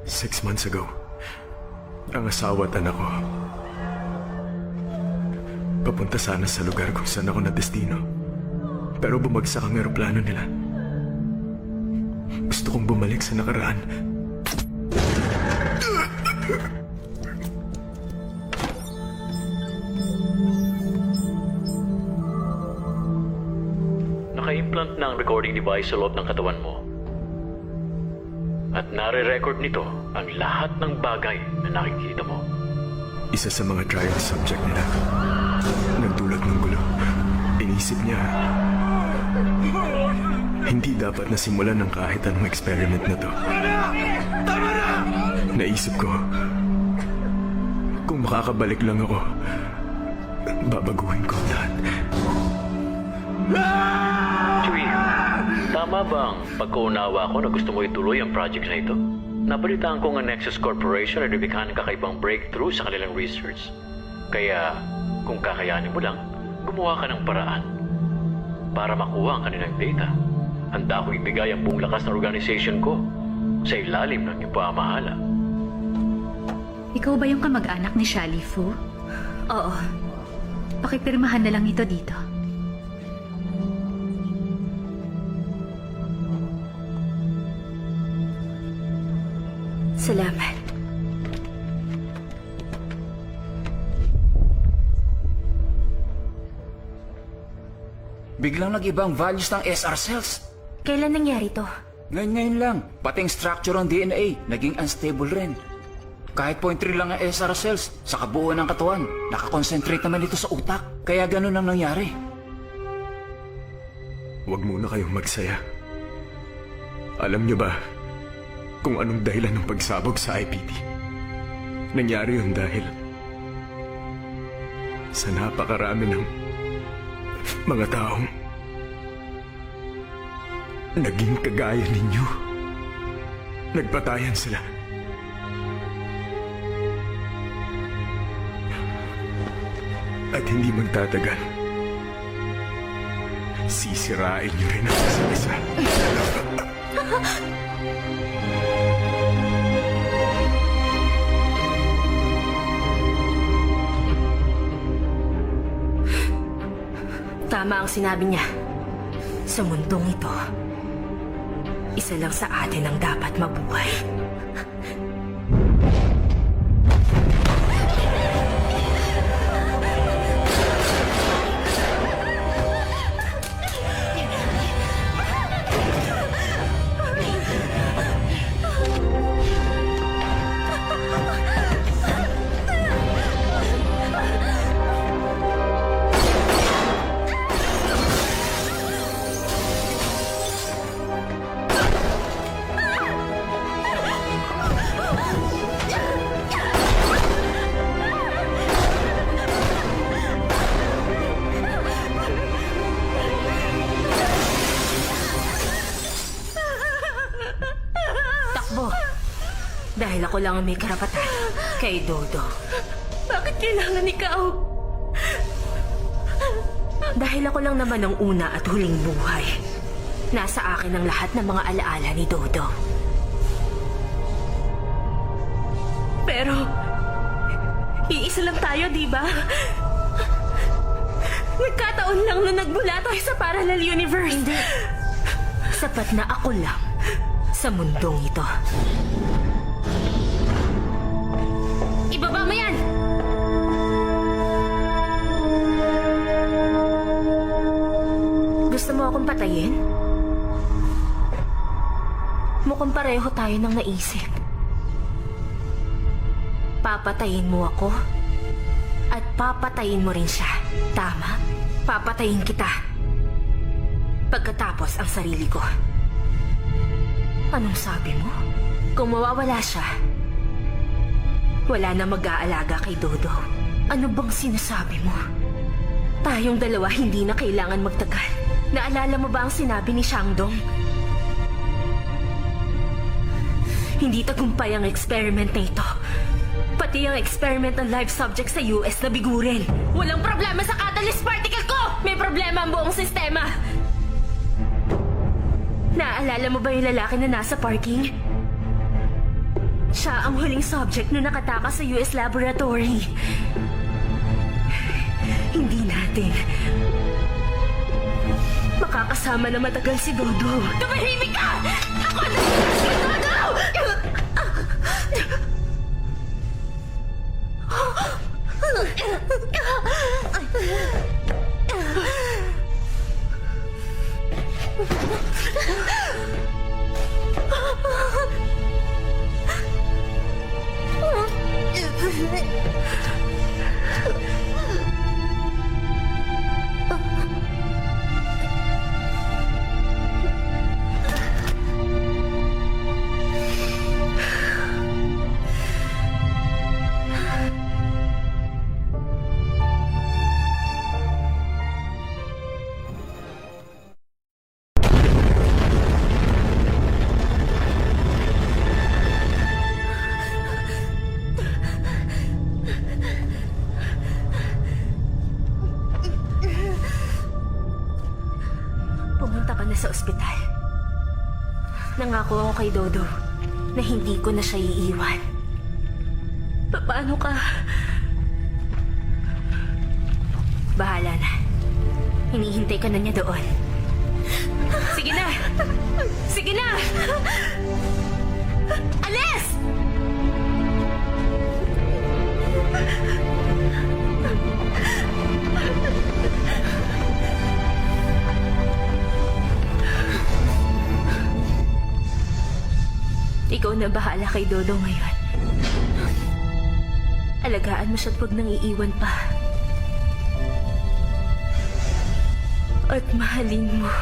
6 months ago, ang asawa at anak ko papunta sana sa lugar kung saan ako na-destino. Pero bumagsak ang eroplano nila. Gusto kong bumalik sa nakaraan. Naka-implant na ang recording device sa loob ng katawan mo. At nare-record nito ang lahat ng bagay na nakikita mo. Isa sa mga trial subject nila, nagdulot ng gulo. Inisip niya, hindi dapat nasimulan ng kahit anong experiment na to. Naisip ko, kung makakabalik lang ako, babaguhin ko ang lahat. Chewie, tama bang pagkaunawa ko na gusto mo ituloy ang project na ito? Nabalitaan ko nga Nexus Corporation ay lumikha ng kakaibang breakthrough sa kanilang research. Kaya, kung kakayanin mo lang, gumawa ka ng paraan para makuha ang kanilang data. Handa ko ibigay ang buong lakas ng organization ko sa ilalim ng iyong pamahala. Ikaw ba yung kamag-anak ni Shali Fu? Oo. Pakipirmahan na lang ito dito. Salamat. Biglang nag-iba ang values ng SR cells. Kailan nangyari to? Ngayon lang, pati ang structure ng DNA naging unstable rin. Kahit 0.3 lang ang SR cells sa kabuuan ng katawan, nakakonsentrate naman ito sa utak. Kaya ganun ang nangyari. Huwag muna kayong magsaya. Alam niyo ba kung anong dahilan ng pagsabog sa IPT? Nangyari yun dahil sa napakarami ng mga taong naging kagaya ninyo. Nagpatayan sila. At hindi magtatagal, sisirain niyo rin ang isa't isa. Tama ang sinabi niya. Sa mundong ito, isa lang sa atin ang dapat mabuhay. Dahil ako lang ang may karapatan kay Dodo. Bakit kailangan ikaw? Dahil ako lang naman ang una at huling buhay. Nasa akin ang lahat ng mga alaala ni Dodo. Pero, iisa lang tayo, di ba? Nagkataon lang na nagbula tayo sa parallel universe. Hindi. Sapat na ako lang sa mundong ito. Ibaba mo yan! Gusto mo akong patayin? Mukhang pareho tayo ng naisip. Papatayin mo ako at papatayin mo rin siya. Tama? Papatayin kita. Pagkatapos ang sarili ko. Anong sabi mo? Kung mawawala siya, wala na mag-aalaga kay Dodo. Ano bang sinasabi mo? Tayong dalawa hindi na kailangan magtagal. Naalala mo ba ang sinabi ni Shangdong? Hindi tagumpay ang experiment na ito. Pati ang experiment ng live subject sa US na bigurin. Walang problema sa catalyst particle ko! May problema ang buong sistema! Naaalala mo ba yung lalaki na nasa parking? Siya ang huling subject na nakatakas sa US laboratory. Hindi natin makakasama na matagal si Dodo. Tumahimik ka! Ako na si Dodo! Pumunta ka na sa ospital. Nangako ako kay Dodo na hindi ko na siya iiwan. Paano ka? Bahala na. Hinihintay ka na niya doon. Sige na! Sige na! Alis! Ikaw na bahala kay Dodo ngayon. Alagaan mo siya at huwag nang iiwan pa. At mahalin mo.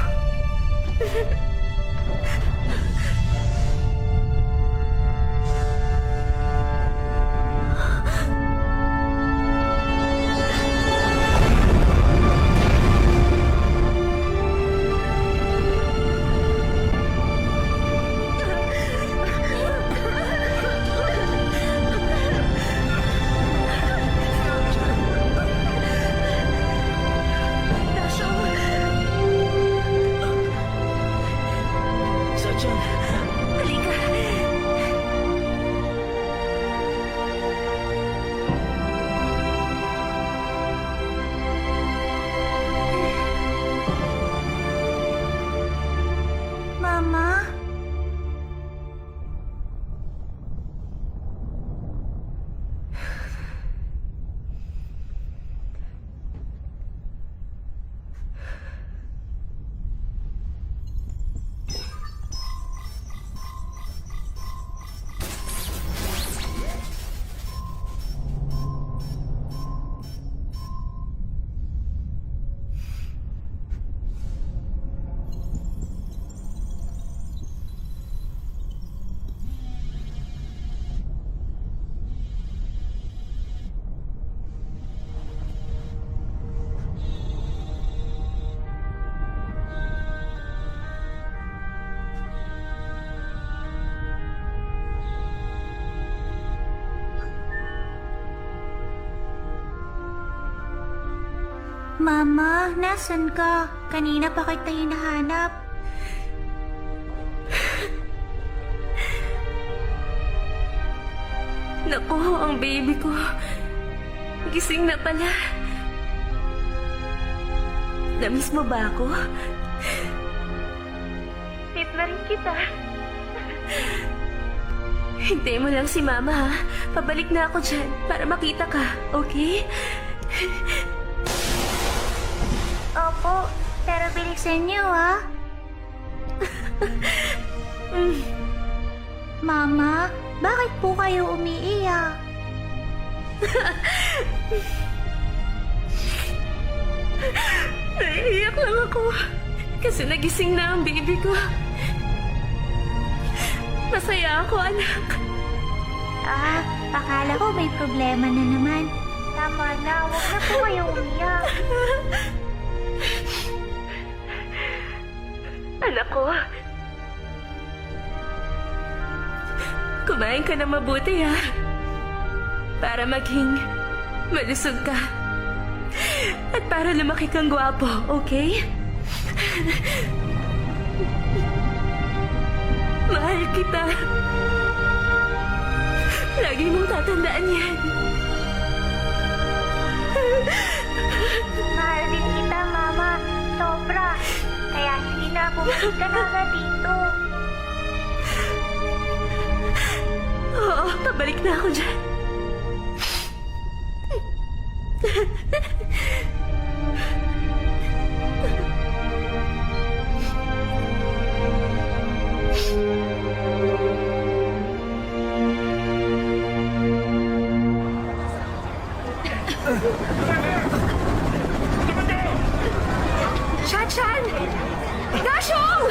Mama? Mama, nasan ka? Kanina pa kita hinahanap. Naku, ang baby ko. Gising na pala. Namiss mo ba ako? Miss na rin kita. Hintayin mo lang si Mama, ha? Pabalik na ako dyan para makita ka, okay? Opo, pero bilisan niyo, ha? Mama, bakit po kayo umiiyak? Naiiyak lang ako kasi nagising na ang baby ko. Masaya ako, anak. Ah, akala ko may problema na naman. Tama na, huwag na po kayo umiyak. Anak ko, kumain ka na mabuti, ha? Para maging malusog ka. At para lumaki kang gwapo, okay? Mahal kita. Lagi mong tatandaan yan. Mahal din kita, Mama. Sobra. Kaya sige na, bumalik ka na nga dito. Oo, pabalik na ako dyan. Shanshan! Dashong!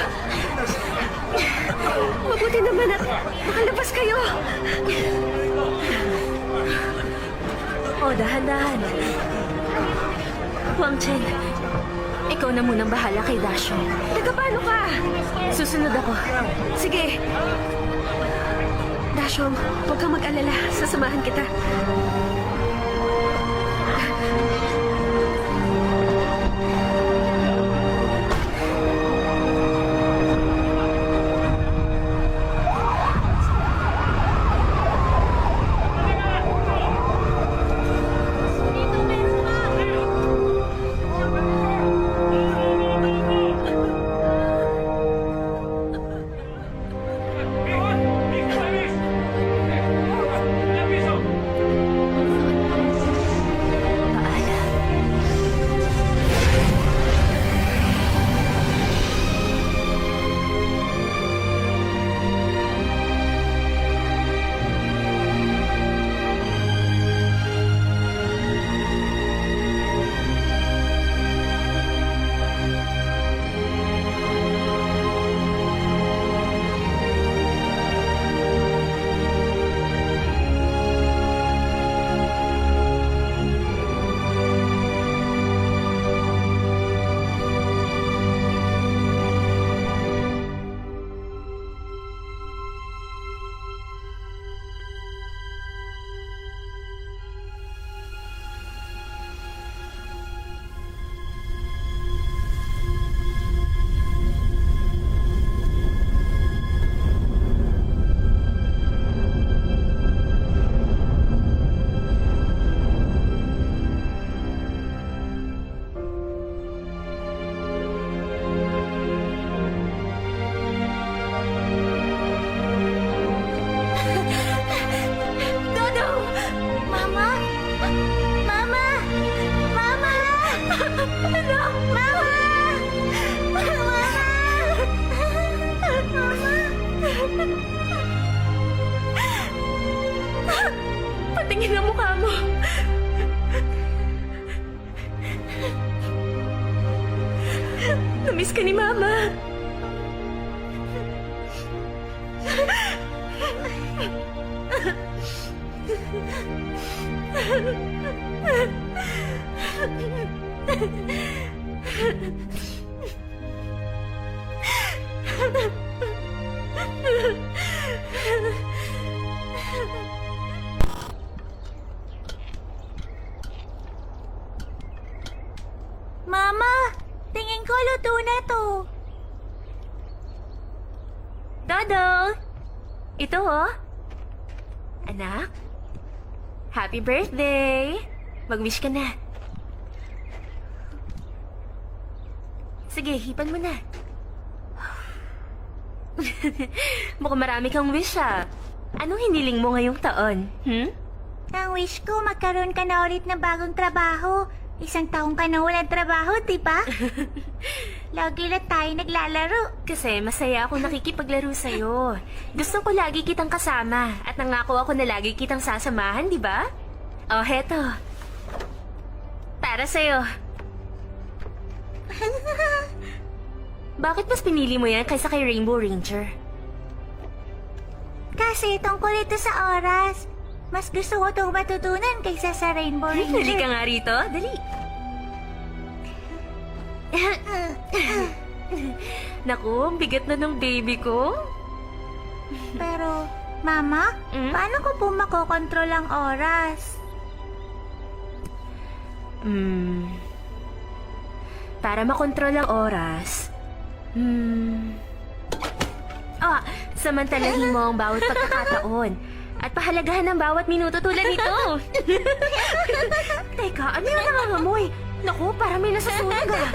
Mabuti naman at makalabas kayo. Dahan-dahan. Wang Chen, ikaw na munang bahala kay Dashong. Taga paano ka? Susunod ako. Sige. Dashong, huwag kang mag-alala. Sasamahan kita. Patingin ang mukha mo. Namiss ka ni Mama. Mama, tingin ko luto na to. Dodo! Ito oh. Anak? Happy birthday! Mag-wish ka na. Sige, hipan mo na. Mukhang marami kang wish ah. Anong hiniling mo ngayong taon? Ang wish ko, magkaroon ka na ulit ng bagong trabaho. 1 taong ka na walang trabaho, di ba? Lagi lang tayo naglalaro. Kasi masaya ako nakikipaglaro sa'yo. Gusto ko lagi kitang kasama at nangako ako na lagi kitang sasamahan, di ba? Oh, heto. Para sa'yo. Bakit mas pinili mo yan kaysa kay Rainbow Ranger? Kasi tungkol ito sa oras. Mas gusto ko itong matutunan kaysa sa Rainbow Ranger. Dali ka nga rito. Dali. Naku, ang bigat na ng baby ko. Pero, Mama, paano ko po makokontrol ang oras? Para makontrol ang oras. Samantalahin mo ang bawat pagkakataon at pahalagahan ang bawat minuto tulad nito. Teka, ano yung nangangamoy? Naku, parang may nasusunog ah.